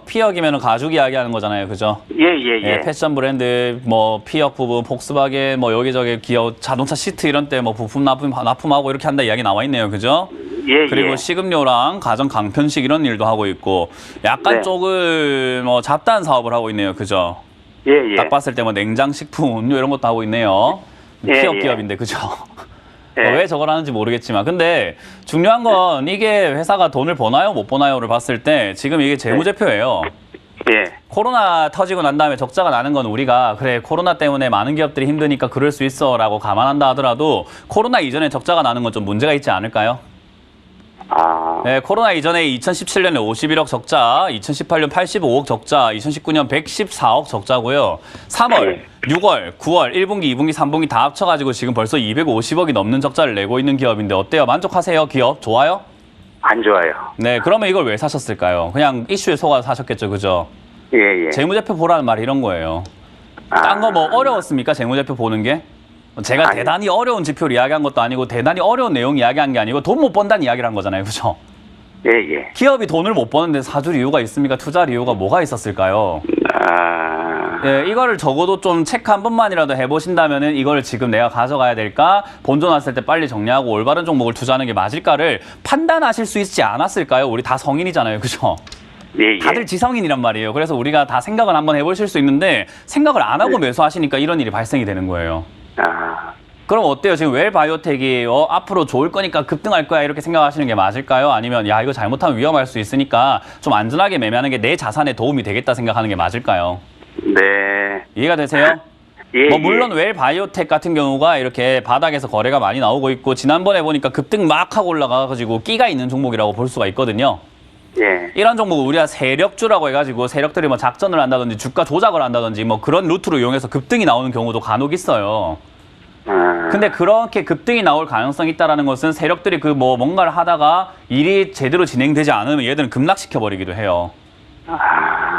피역이면 가죽 이야기하는 거잖아요, 그죠? 예. 패션 브랜드, 뭐 피역 부분, 폭스바겐, 뭐 여기저기 기업 자동차 시트 이런 때 뭐 부품 납품하고 이렇게 한다 이야기 나와 있네요, 그죠? 예. 그리고 식음료랑 가정 강편식 이런 일도 하고 있고, 약간 네. 조금 뭐 잡다한 사업을 하고 있네요, 그죠? 예. 딱 봤을 때 뭐 냉장식품, 음료 이런 것도 하고 있네요. 예, 피역 예. 기업인데, 그죠? 예. 왜 저걸 하는지 모르겠지만, 근데 중요한 건 이게 회사가 돈을 버나요, 못 버나요를 봤을 때 지금 이게 재무제표예요. 예. 코로나 터지고 난 다음에 적자가 나는 건 우리가 그래 코로나 때문에 많은 기업들이 힘드니까 그럴 수 있어 라고 감안한다 하더라도 코로나 이전에 적자가 나는 건 좀 문제가 있지 않을까요? 네, 코로나 이전에 2017년에 51억 적자, 2018년 85억 적자, 2019년 114억 적자고요. 3월, 6월, 9월, 1분기, 2분기, 3분기 다 합쳐가지고 지금 벌써 250억이 넘는 적자를 내고 있는 기업인데 어때요? 만족하세요? 기업? 좋아요? 안 좋아요. 네, 그러면 이걸 왜 사셨을까요? 그냥 이슈에 속아서 사셨겠죠, 그죠? 예. 재무제표 보라는 말이 이런 거예요. 딴 거 뭐 어려웠습니까? 재무제표 보는 게? 제가 아니. 대단히 어려운 지표를 이야기한 것도 아니고 대단히 어려운 내용 이야기한 게 아니고 돈 못 번다는 이야기를 한 거잖아요. 그죠? 예. 기업이 돈을 못 버는데 사줄 이유가 있습니까? 투자할 이유가 뭐가 있었을까요? 예, 이거를 적어도 좀 체크 한 번만이라도 해보신다면은 이걸 지금 내가 가져가야 될까? 본전 왔을 때 빨리 정리하고 올바른 종목을 투자하는 게 맞을까를 판단하실 수 있지 않았을까요? 우리 다 성인이잖아요. 그죠? 예. 다들 지성인이란 말이에요. 그래서 우리가 다 생각을 한번 해보실 수 있는데 생각을 안 하고 매수하시니까 이런 일이 발생이 되는 거예요. 그럼 어때요? 지금 웰 바이오텍이 앞으로 좋을 거니까 급등할 거야 이렇게 생각하시는 게 맞을까요? 아니면 야 이거 잘못하면 위험할 수 있으니까 좀 안전하게 매매하는 게 내 자산에 도움이 되겠다 생각하는 게 맞을까요? 네. 이해가 되세요? 예. 뭐 물론 웰 바이오텍 같은 경우가 이렇게 바닥에서 거래가 많이 나오고 있고 지난번에 보니까 급등 막 하고 올라가가지고 끼가 있는 종목이라고 볼 수가 있거든요. 예. 이런 종목을 우리가 세력주라고 해가지고 세력들이 뭐 작전을 한다든지 주가 조작을 한다든지 뭐 그런 루트로 이용해서 급등이 나오는 경우도 간혹 있어요. 근데 그렇게 급등이 나올 가능성이 있다는 것은 세력들이 그 뭐 뭔가를 하다가 일이 제대로 진행되지 않으면 얘들은 급락시켜 버리기도 해요.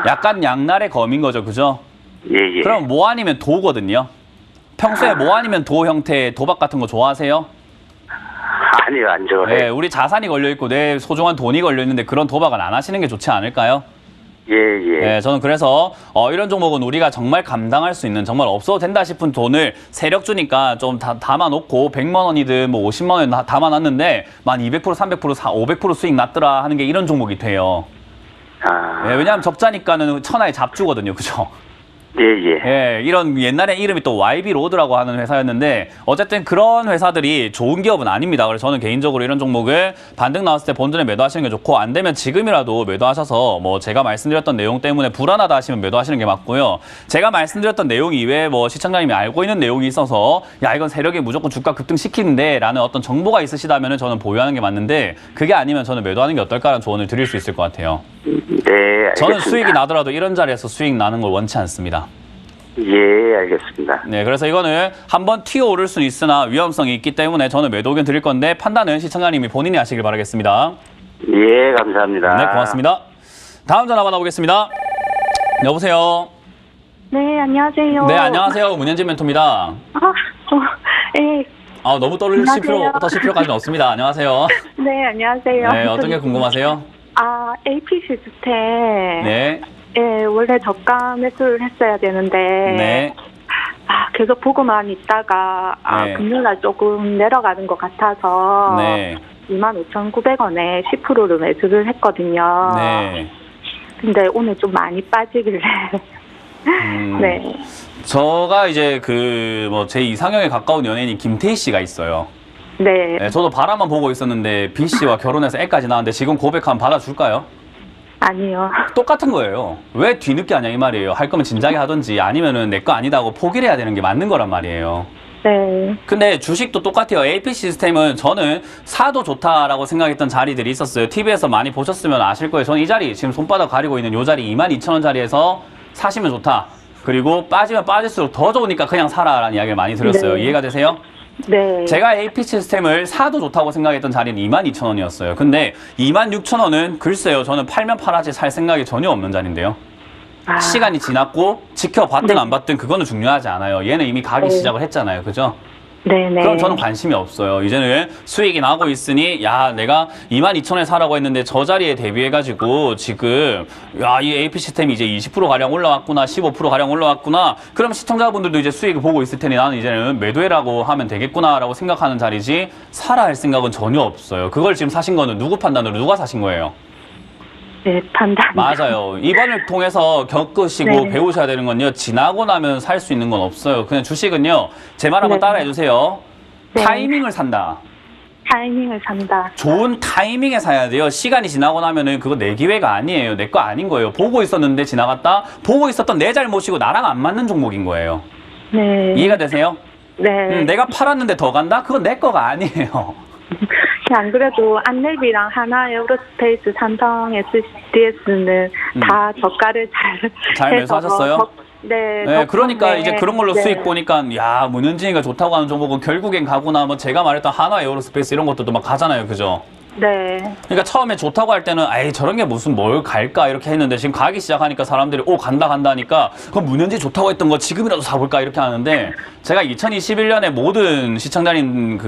약간 양날의 검인 거죠, 그죠? 예. 그럼 뭐 아니면 도거든요. 평소에 뭐 아니면 도 형태의 도박 같은 거 좋아하세요? 아니요, 안 좋아요. 네, 우리 자산이 걸려 있고 내 소중한 돈이 걸려 있는데 그런 도박은 안 하시는 게 좋지 않을까요? 예. 네, 저는 그래서 이런 종목은 우리가 정말 감당할 수 있는 정말 없어도 된다 싶은 돈을 세력주니까 좀 담아놓고 100만 원이든 뭐 50만 원 담아놨는데 만 200%, 300%, 500% 수익 났더라 하는 게 이런 종목이 돼요. 네, 왜냐하면 적자니까는 천하의 잡주거든요, 그죠? 예, 이런 옛날에 이름이 또 YB 로드라고 하는 회사였는데 어쨌든 그런 회사들이 좋은 기업은 아닙니다. 그래서 저는 개인적으로 이런 종목을 반등 나왔을 때 본전에 매도하시는 게 좋고 안 되면 지금이라도 매도하셔서 뭐 제가 말씀드렸던 내용 때문에 불안하다 하시면 매도하시는 게 맞고요. 제가 말씀드렸던 내용 이외에 뭐 시청자님이 알고 있는 내용이 있어서 야 이건 세력이 무조건 주가 급등시키는데 라는 어떤 정보가 있으시다면 저는 보유하는 게 맞는데 그게 아니면 저는 매도하는 게 어떨까라는 조언을 드릴 수 있을 것 같아요. 네, 알겠습니다. 저는 수익이 나더라도 이런 자리에서 수익 나는 걸 원치 않습니다. 예, 알겠습니다. 네, 그래서 이거는 한번 튀어오를 수는 있으나 위험성이 있기 때문에 저는 매도 의견 드릴 건데 판단은 시청자님이 본인이 하시길 바라겠습니다. 예, 감사합니다. 네, 고맙습니다. 다음 전화 받아보겠습니다. 여보세요. 네, 안녕하세요. 네, 안녕하세요. 문현진 멘토입니다. 네. 너무 떠실 필요까지는 없습니다. 안녕하세요. 네, 안녕하세요. 네, 어떤 게 궁금하세요? APC 주택. 네. 네, 원래 저가 매수를 했어야 되는데. 네. 계속 보고만 있다가, 네. 금요일날 조금 내려가는 것 같아서. 네. 25,900원에 10%를 매수를 했거든요. 네. 근데 오늘 좀 많이 빠지길래. 네. 제가 이제 제 이상형에 가까운 연예인이 김태희 씨가 있어요. 네. 네, 저도 바라만 보고 있었는데 B 씨와 결혼해서 애까지 낳았는데 지금 고백하면 받아줄까요? 아니요. 똑같은 거예요. 왜 뒤늦게 하냐 이 말이에요. 할 거면 진작에 하든지 아니면은 내 거 아니다 하고 포기를 해야 되는 게 맞는 거란 말이에요. 네. 근데 주식도 똑같아요. AP 시스템은 저는 사도 좋다라고 생각했던 자리들이 있었어요. TV에서 많이 보셨으면 아실 거예요. 저는 이 자리, 지금 손바닥 가리고 있는 이 자리 22,000원 자리에서 사시면 좋다. 그리고 빠지면 빠질수록 더 좋으니까 그냥 사라라는 이야기를 많이 들었어요. 네. 이해가 되세요? 네. 제가 AP 시스템을 사도 좋다고 생각했던 자리는 22,000원이었어요. 근데 26,000원은 글쎄요. 저는 팔면 팔아지 살 생각이 전혀 없는 자리인데요. 아, 시간이 지났고 지켜봤든 네. 안 봤든 그거는 중요하지 않아요. 얘는 이미 가기 네. 시작을 했잖아요. 그죠? 네네. 그럼 저는 관심이 없어요. 이제는 수익이 나고 있으니 야 내가 22,000원에 사라고 했는데 저 자리에 대비해가지고 지금 야 이 AP 시스템이 이제 20%가량 올라왔구나 15%가량 올라왔구나 그럼 시청자분들도 이제 수익을 보고 있을 테니 나는 이제는 매도해라고 하면 되겠구나 라고 생각하는 자리지 사라 할 생각은 전혀 없어요. 그걸 지금 사신 거는 누구 판단으로 누가 사신 거예요? 네, 판단. 맞아요. 이번을 통해서 겪으시고 네. 배우셔야 되는 건요. 지나고 나면 살 수 있는 건 없어요. 그냥 주식은요. 제 말 한번 네. 따라해 주세요. 네. 타이밍을 산다. 타이밍을 산다. 좋은 타이밍에 사야 돼요. 시간이 지나고 나면은 그거 내 기회가 아니에요. 내 거 아닌 거예요. 보고 있었는데 지나갔다. 보고 있었던 내 잘못이고 나랑 안 맞는 종목인 거예요. 네. 이해가 되세요? 네. 내가 팔았는데 더 간다? 그건 내 거가 아니에요. 안 그래도 안내비랑 하나 에어로스페이스 삼성 SDS는 다 저가를 잘 해서 매수하셨어요? 네. 네, 그러니까 덕분에, 이제 그런 걸로 네. 수익 보니까 야 문현진이가 좋다고 하는 종목은 결국엔 가구나 뭐 제가 말했던 한화 에어로스페이스 이런 것들도 막 가잖아요, 그죠? 네. 그러니까 처음에 좋다고 할 때는 에이 저런 게 무슨 뭘 갈까 이렇게 했는데 지금 가기 시작하니까 사람들이 오 간다 하니까 그럼 문현진 좋다고 했던 거 지금이라도 사볼까 이렇게 하는데 제가 2021년에 모든 시청자님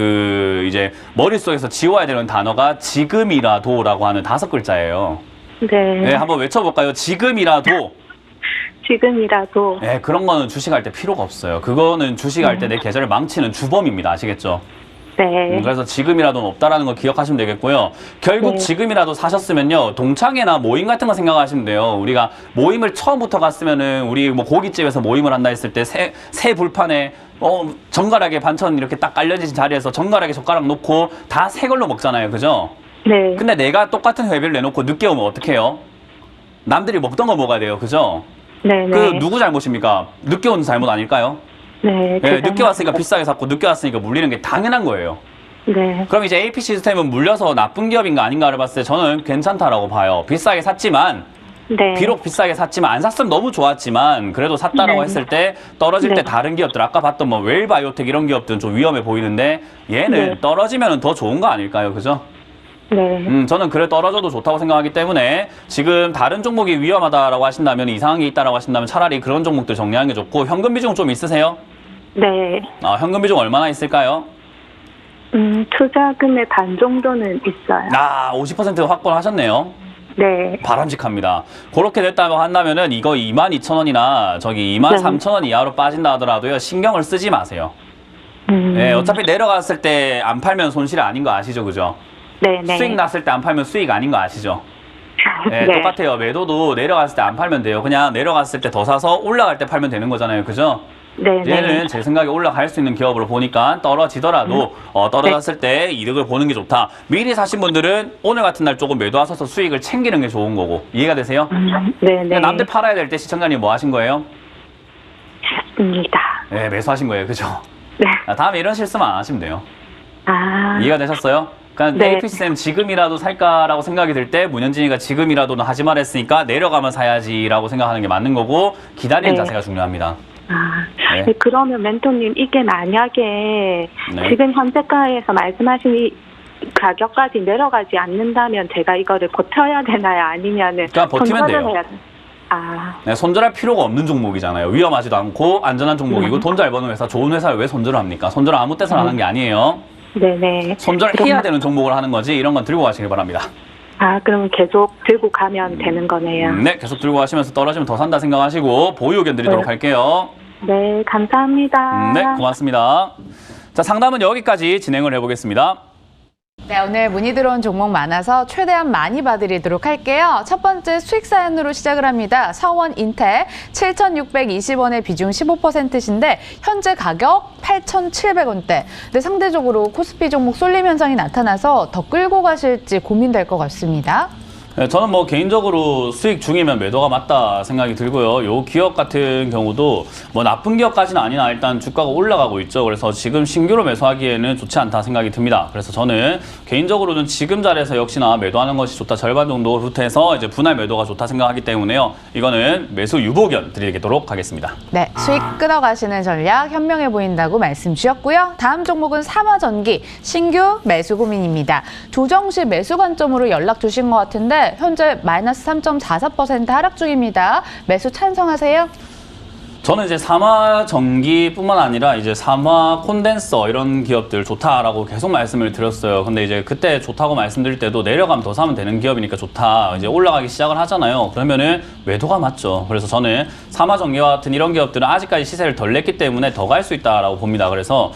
이제 머릿속에서 지워야 되는 단어가 지금이라도라고 하는 5글자예요. 네. 네, 한번 외쳐볼까요? 지금이라도. 지금이라도. 네, 그런 거는 주식할 때 필요가 없어요. 그거는 주식할 때 내 계좌를 망치는 주범입니다. 아시겠죠? 네. 그래서 지금이라도는 없다라는 거 기억하시면 되겠고요. 결국 네. 지금이라도 사셨으면요. 동창회나 모임 같은 거 생각하시면 돼요. 우리가 모임을 처음부터 갔으면은 우리 뭐 고깃집에서 모임을 한다 했을 때 새 불판에 정갈하게 반찬 이렇게 딱 깔려진 자리에서 정갈하게 젓가락 놓고 다 새 걸로 먹잖아요. 그죠? 네. 근데 내가 똑같은 회비를 내놓고 늦게 오면 어떡해요? 남들이 먹던 거 먹어야 돼요. 그죠? 네. 그 누구 잘못입니까? 늦게 온 잘못 아닐까요? 네. 예, 늦게 왔으니까 비싸게 샀고 늦게 왔으니까 물리는 게 당연한 거예요. 네. 그럼 이제 AP 시스템은 물려서 나쁜 기업인가 아닌가를 봤을 때 저는 괜찮다라고 봐요. 비싸게 샀지만 네. 비록 비싸게 샀지만 안 샀으면 너무 좋았지만 그래도 샀다라고 네. 했을 때 떨어질 때 네. 다른 기업들 아까 봤던 뭐 웰바이오텍 이런 기업들은 좀 위험해 보이는데 얘는 네. 떨어지면 더 좋은 거 아닐까요? 그죠? 네. 저는 그래 떨어져도 좋다고 생각하기 때문에 지금 다른 종목이 위험하다라고 하신다면 이상한 게 있다라고 하신다면 차라리 그런 종목들 정리하는 게 좋고 현금 비중 좀 있으세요? 네. 현금 비중 얼마나 있을까요? 투자금의 반 정도는 있어요. 50% 확보하셨네요. 네. 바람직합니다. 그렇게 됐다고 한다면은 이거 22,000원이나 저기 23,000원 이하로 빠진다 하더라도요. 신경을 쓰지 마세요. 네, 어차피 내려갔을 때 안 팔면 손실이 아닌 거 아시죠? 그죠? 네네. 수익 났을 때 안 팔면 수익 아닌 거 아시죠? 네, 네. 똑같아요. 매도도 내려갔을 때 안 팔면 돼요. 그냥 내려갔을 때 더 사서 올라갈 때 팔면 되는 거잖아요. 그죠? 네네. 얘는 제 생각에 올라갈 수 있는 기업으로 보니까 떨어지더라도 떨어졌을 때 이득을 보는 게 좋다. 미리 사신 분들은 오늘 같은 날 조금 매도하셔서 수익을 챙기는 게 좋은 거고. 이해가 되세요? 네네. 남들 팔아야 될 때 시청자님 뭐 하신 거예요? 입니다. 네, 매수하신 거예요. 그죠? 네. 다음에 이런 실수만 안 하시면 돼요. 아. 이해가 되셨어요? 그러니까 네. APCM 지금이라도 살까라고 생각이 들 때 문현진이가 지금이라도는 하지 말했으니까 내려가면 사야지라고 생각하는 게 맞는 거고 기다리는 네. 자세가 중요합니다. 아. 네. 네, 그러면 멘토님 이게 만약에 네. 지금 현재가에서 말씀하신 이 가격까지 내려가지 않는다면 제가 이거를 버텨야 되나요? 아니면은 그러니까 버티면 손절을 돼요. 해야 돼? 아. 네, 손절할 필요가 없는 종목이잖아요. 위험하지도 않고 안전한 종목이고 돈 잘 버는 회사, 좋은 회사를 왜 손절을 합니까? 손절을 아무 때서나 하는 게 아니에요. 네네. 손절해야 되는 종목을 하는 거지 이런 건 들고 가시길 바랍니다. 아, 그러면 계속 들고 가면 되는 거네요. 네, 계속 들고 가시면서 떨어지면 더 산다 생각하시고 보유 의견 드리도록 네. 할게요. 네, 감사합니다. 네, 고맙습니다. 자, 상담은 여기까지 진행을 해보겠습니다. 네, 오늘 문의 들어온 종목 많아서 최대한 많이 봐드리도록 할게요. 첫 번째 수익 사연으로 시작을 합니다. 서원인텍 7,620원의 비중 15%신데 현재 가격 8,700원대. 근데 상대적으로 코스피 종목 쏠림 현상이 나타나서 더 끌고 가실지 고민될 것 같습니다. 네, 저는 뭐 개인적으로 수익 중이면 매도가 맞다 생각이 들고요. 요 기업 같은 경우도 뭐 나쁜 기업까지는 아니나 일단 주가가 올라가고 있죠. 그래서 지금 신규로 매수하기에는 좋지 않다 생각이 듭니다. 그래서 저는 개인적으로는 지금 자리에서 역시나 매도하는 것이 좋다. 절반 정도 루트에서 이제 분할 매도가 좋다 생각하기 때문에요. 이거는 매수 유보견 드리도록 하겠습니다. 네, 수익 끊어가시는 전략 현명해 보인다고 말씀 주셨고요. 다음 종목은 삼화전기 신규 매수 고민입니다. 조정 시 매수 관점으로 연락 주신 것 같은데 현재 마이너스 3.44% 하락 중입니다. 매수 찬성하세요? 저는 이제 삼화 전기뿐만 아니라 이제 삼화 콘덴서 이런 기업들 좋다라고 계속 말씀을 드렸어요. 근데 이제 그때 좋다고 말씀드릴 때도 내려가면 더 사면 되는 기업이니까 좋다. 이제 올라가기 시작을 하잖아요. 그러면은 매도가 맞죠. 그래서 저는 삼화 전기와 같은 이런 기업들은 아직까지 시세를 덜 냈기 때문에 더 갈 수 있다라고 봅니다. 그래서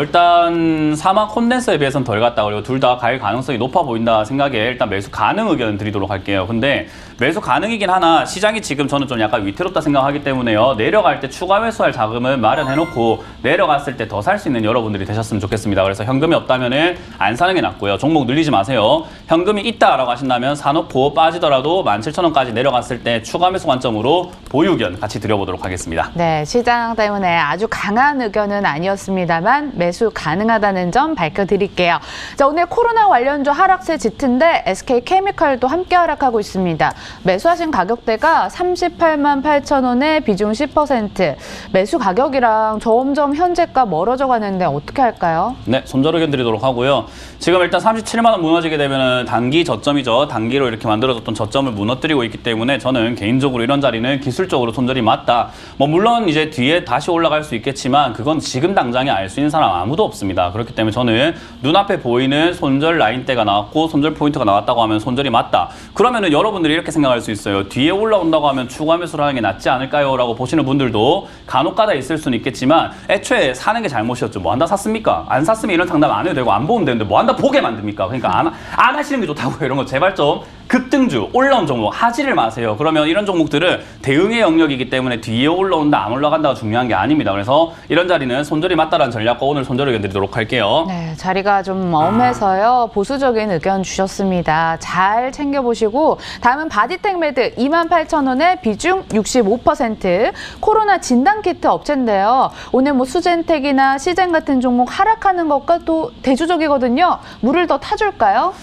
일단 삼화 콘덴서에 비해서는 덜 갔다. 그리고 둘 다 갈 가능성이 높아 보인다 생각에 일단 매수 가능 의견을 드리도록 할게요. 근데 매수 가능이긴 하나 시장이 지금 저는 좀 약간 위태롭다 생각하기 때문에요. 내려갈 때 추가 매수할 자금을 마련해놓고 내려갔을 때 더 살 수 있는 여러분들이 되셨으면 좋겠습니다. 그래서 현금이 없다면은 안 사는 게 낫고요. 종목 늘리지 마세요. 현금이 있다라고 하신다면 사놓고 빠지더라도 17,000원까지 내려갔을 때 추가 매수 관점으로 보유견 같이 드려보도록 하겠습니다. 네, 시장 때문에 아주 강한 의견은 아니었습니다만 매수 가능하다는 점 밝혀드릴게요. 자, 오늘 코로나 관련주 하락세 짙은데 SK케미칼도 함께 하락하고 있습니다. 매수하신 가격대가 38만 8,000원에 비중 10%. 매수 가격이랑 점점 현재가 멀어져 가는데 어떻게 할까요? 네, 손절 의견 드리도록 하고요. 지금 일단 37만 원 무너지게 되면은 단기 저점이죠. 단기로 이렇게 만들어졌던 저점을 무너뜨리고 있기 때문에 저는 개인적으로 이런 자리는 기술적으로 손절이 맞다. 뭐 물론 이제 뒤에 다시 올라갈 수 있겠지만 그건 지금 당장에 알 수 있는 사람 아무도 없습니다. 그렇기 때문에 저는 눈앞에 보이는 손절 라인대가 나왔고 손절 포인트가 나왔다고 하면 손절이 맞다. 그러면은 여러분들이 이렇게 생각할 수 있어요. 뒤에 올라온다고 하면 추가 매수를 하는 게 낫지 않을까요? 라고 보시는 분들도 간혹가다 있을 수는 있겠지만 애초에 사는 게 잘못이었죠. 뭐 한다 샀습니까? 안 샀으면 이런 상담 안 해도 되고 안 보면 되는데 뭐 한다 보게 만듭니까? 그러니까 안 하시는 게 좋다고요. 이런 거 제발 좀 급등주, 올라온 종목 하지를 마세요. 그러면 이런 종목들은 대응의 영역이기 때문에 뒤에 올라온다, 안 올라간다가 중요한 게 아닙니다. 그래서 이런 자리는 손절이 맞다라는 전략과 오늘 손절 의견 드리도록 할게요. 네, 자리가 좀 엄해서요. 보수적인 의견 주셨습니다. 잘 챙겨보시고 다음은 바디텍 매드 28,000원에 비중 65%. 코로나 진단키트 업체인데요. 오늘 뭐 수젠텍이나 시젠 같은 종목 하락하는 것과 또 대조적이거든요. 물을 더 타줄까요?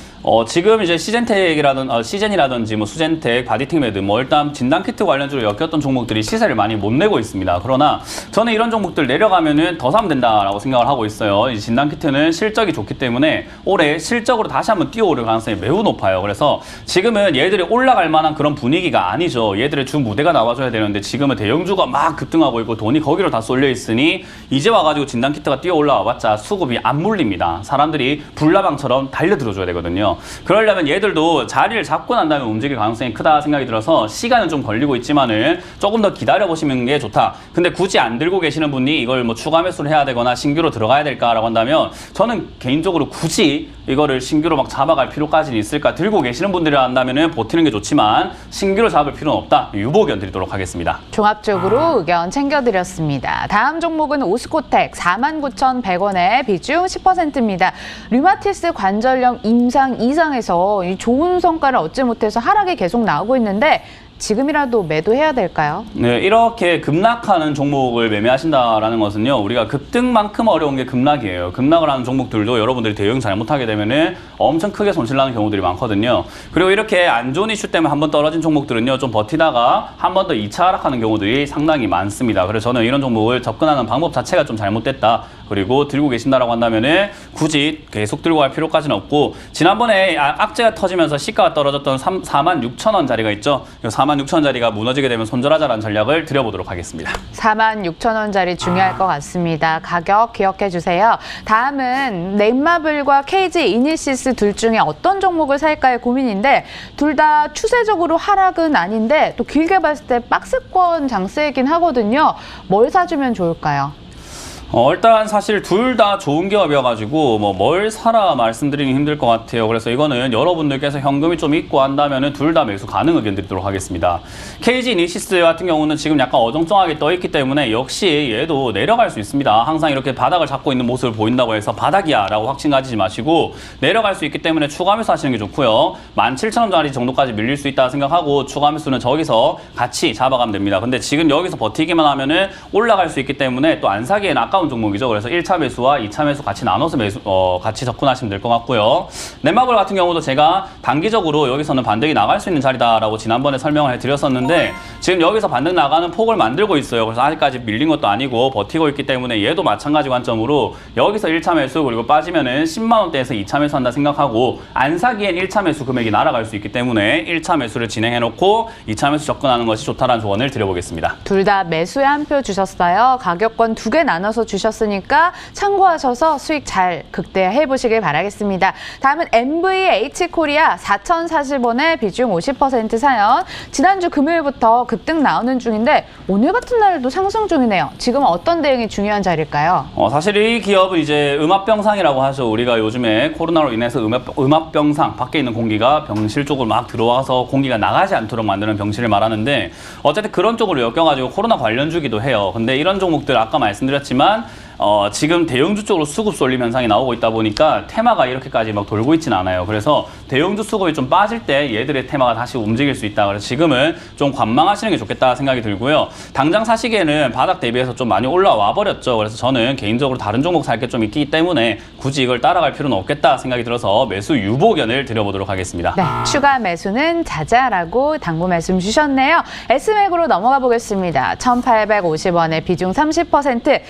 지금 이제 시젠이라든지 뭐 수젠텍, 바디텍 매드 뭐 일단 진단키트 관련주로 엮였던 종목들이 시세를 많이 못 내고 있습니다. 그러나 저는 이런 종목들 내려가면은 더 사면 된다라고 생각을 하고 있어요. 이 진단키트는 실적이 좋기 때문에 올해 실적으로 다시 한번 뛰어오를 가능성이 매우 높아요. 그래서 지금은 얘들이 올라갈 만한 그런 분위기가 아니죠. 얘들의 주 무대가 나와줘야 되는데 지금은 대형주가 막 급등하고 있고 돈이 거기로 다 쏠려 있으니 이제 와가지고 진단키트가 뛰어 올라와봤자 수급이 안 물립니다. 사람들이 불나방처럼 달려들어줘야 되거든요. 그러려면 얘들도 자리를 잡고 난 다음에 움직일 가능성이 크다 생각이 들어서 시간은 좀 걸리고 있지만은 조금 더 기다려보시는 게 좋다. 근데 굳이 안 들고 계시는 분이 이걸 뭐 추가 매수를 해야 되거나 신규로 들어가야 될까라고 한다면 저는 개인적으로 굳이 이거를 신규로 막 잡아갈 필요까지는 있을까? 들고 계시는 분들이 한다면은 버티는 게 좋지만 신규로 잡을 필요는 없다. 유보견 드리도록 하겠습니다. 종합적으로 의견 챙겨드렸습니다. 다음 종목은 오스코텍 49,100원에 비중 10%입니다. 류마티스 관절염 임상 이상에서 이 좋은 성과를 얻지 못해서 하락이 계속 나오고 있는데 지금이라도 매도해야 될까요? 네, 이렇게 급락하는 종목을 매매하신다라는 것은요, 우리가 급등만큼 어려운 게 급락이에요. 급락을 하는 종목들도 여러분들이 대응 잘못하게 되면은 엄청 크게 손실나는 경우들이 많거든요. 그리고 이렇게 안 좋은 이슈 때문에 한번 떨어진 종목들은요, 좀 버티다가 한 번 더 2차 하락하는 경우들이 상당히 많습니다. 그래서 저는 이런 종목을 접근하는 방법 자체가 좀 잘못됐다. 그리고 들고 계신다라고 한다면은 굳이 계속 들고 갈 필요까지는 없고, 지난번에 악재가 터지면서 시가가 떨어졌던 46,000원 자리가 있죠. 46,000원짜리가 무너지게 되면 손절하자라는 전략을 드려보도록 하겠습니다. 46,000원짜리 중요할 것 같습니다. 가격 기억해 주세요. 다음은 넷마블과 KG 이니시스 둘 중에 어떤 종목을 살까의 고민인데 둘 다 추세적으로 하락은 아닌데 또 길게 봤을 때 박스권 장세이긴 하거든요. 뭘 사주면 좋을까요? 일단 사실 둘 다 좋은 기업이어가지고 뭐 뭘 사라 말씀드리긴 힘들 것 같아요. 그래서 이거는 여러분들께서 현금이 좀 있고 한다면은 둘 다 매수 가능 의견 드리도록 하겠습니다. KG 이니시스 같은 경우는 지금 약간 어정쩡하게 떠 있기 때문에 역시 얘도 내려갈 수 있습니다. 항상 이렇게 바닥을 잡고 있는 모습을 보인다고 해서 바닥이야라고 확신 가지지 마시고 내려갈 수 있기 때문에 추가 매수 하시는 게 좋고요. 17,000원짜리 정도까지 밀릴 수 있다 생각하고 추가 매수는 저기서 같이 잡아가면 됩니다. 근데 지금 여기서 버티기만 하면은 올라갈 수 있기 때문에 또 안 사기엔 아까운 종목이죠. 그래서 1차 매수와 2차 매수 같이 나눠서 같이 접근하시면 될 것 같고요. 넷마블 같은 경우도 제가 단기적으로 여기서는 반등이 나갈 수 있는 자리다라고 지난번에 설명을 해드렸었는데 지금 여기서 반등 나가는 폭을 만들고 있어요. 그래서 아직까지 밀린 것도 아니고 버티고 있기 때문에 얘도 마찬가지 관점으로 여기서 1차 매수 그리고 빠지면은 10만 원대에서 2차 매수한다 생각하고 안 사기엔 1차 매수 금액이 날아갈 수 있기 때문에 1차 매수를 진행해놓고 2차 매수 접근하는 것이 좋다라는 조언을 드려보겠습니다. 둘 다 매수에 한 표 주셨어요. 가격권 2개 나눠서 주셨으니까 참고하셔서 수익 잘 극대화해 보시길 바라겠습니다. 다음은 MVH코리아 4,040원에 비중 50% 사연. 지난주 금요일부터 급등 나오는 중인데 오늘 같은 날도 상승 중이네요. 지금 어떤 대응이 중요한 자리일까요? 사실 이 기업은 이제 음압병상이라고 하죠. 우리가 요즘에 코로나로 인해서 음압병상, 밖에 있는 공기가 병실 쪽으로 막 들어와서 공기가 나가지 않도록 만드는 병실을 말하는데 어쨌든 그런 쪽으로 엮여가지고 코로나 관련주기도 해요. 근데 이런 종목들 아까 말씀드렸지만 지금 대형주 쪽으로 수급 쏠림 현상이 나오고 있다 보니까 테마가 이렇게까지 막 돌고 있지는 않아요. 그래서 대형주 수급이 좀 빠질 때 얘들의 테마가 다시 움직일 수 있다. 그래서 지금은 좀 관망하시는 게 좋겠다 생각이 들고요. 당장 사시기에는 바닥 대비해서 좀 많이 올라와 버렸죠. 그래서 저는 개인적으로 다른 종목 살 게 좀 있기 때문에 굳이 이걸 따라갈 필요는 없겠다 생각이 들어서 매수 유보견을 드려보도록 하겠습니다. 네, 추가 매수는 자자라고 당부 말씀 주셨네요. S맥으로 넘어가 보겠습니다. 1,850원에 비중 30%.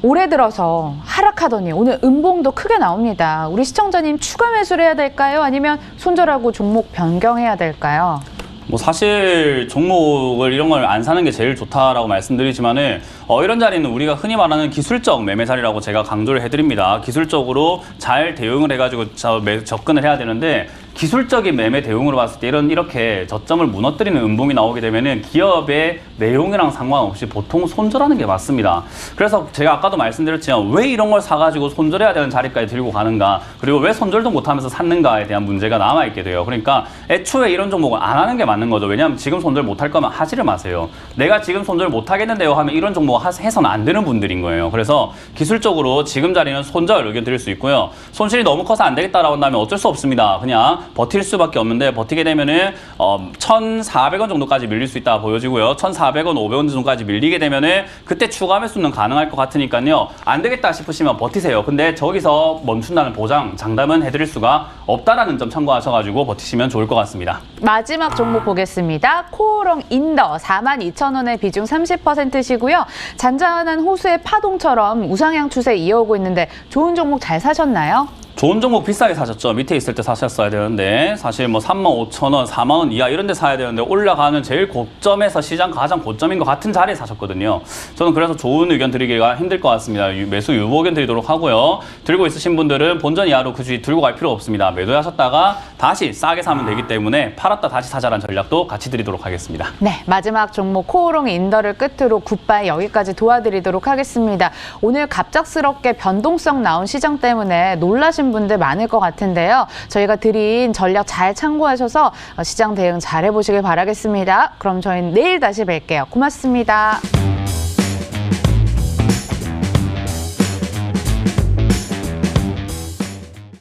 올해 들어서 하락하더니 오늘 음봉도 크게 나옵니다. 우리 시청자님 추가 매수를 해야 될까요? 아니면 손절하고 종목 변경해야 될까요? 뭐 사실 종목을 이런 걸 안 사는 게 제일 좋다라고 말씀드리지만은 이런 자리는 우리가 흔히 말하는 기술적 매매 자리라고 제가 강조를 해드립니다. 기술적으로 잘 대응을 해가지고 접근을 해야 되는데 기술적인 매매 대응으로 봤을 때 이렇게 저점을 무너뜨리는 음봉이 나오게 되면은 기업의 내용이랑 상관없이 보통 손절하는 게 맞습니다. 그래서 제가 아까도 말씀드렸지만 왜 이런 걸 사가지고 손절해야 되는 자리까지 들고 가는가, 그리고 왜 손절도 못하면서 샀는가에 대한 문제가 남아있게 돼요. 그러니까 애초에 이런 종목을 안 하는 게 맞는 거죠. 왜냐하면 지금 손절 못할 거면 하지를 마세요. 내가 지금 손절 못하겠는데요 하면 이런 종목 해서는 안 되는 분들인 거예요. 그래서 기술적으로 지금 자리는 손절 의견 드릴 수 있고요. 손실이 너무 커서 안 되겠다라고 한다면 어쩔 수 없습니다. 그냥 버틸 수밖에 없는데 버티게 되면은 1,400원 정도까지 밀릴 수 있다 보여지고요. 1,400원, 500원 정도까지 밀리게 되면은 그때 추가 매수는 가능할 것 같으니까요. 안 되겠다 싶으시면 버티세요. 근데 저기서 멈춘다는 보장, 장담은 해드릴 수가 없다라는 점 참고하셔가지고 버티시면 좋을 것 같습니다. 마지막 종목 보겠습니다. 코오롱 인더 42,000원에 비중 30%시고요. 잔잔한 호수의 파동처럼 우상향 추세 이어오고 있는데 좋은 종목 잘 사셨나요? 좋은 종목 비싸게 사셨죠. 밑에 있을 때 사셨어야 되는데 사실 뭐 35,000원, 4만 원 이하 이런 데 사야 되는데 올라가는 제일 고점에서 시장 가장 고점인 것 같은 자리에 사셨거든요. 저는 그래서 좋은 의견 드리기가 힘들 것 같습니다. 매수 유보 의견 드리도록 하고요. 들고 있으신 분들은 본전 이하로 굳이 들고 갈 필요 없습니다. 매도하셨다가 다시 싸게 사면 되기 때문에 팔았다 다시 사자라는 전략도 같이 드리도록 하겠습니다. 네, 마지막 종목 코오롱 인더를 끝으로 굿바이 여기까지 도와드리도록 하겠습니다. 오늘 갑작스럽게 변동성 나온 시장 때문에 놀라신 분들 많을 것 같은데요. 저희가 드린 전략 잘 참고하셔서 시장 대응 잘 해보시길 바라겠습니다. 그럼 저희는 내일 다시 뵐게요. 고맙습니다.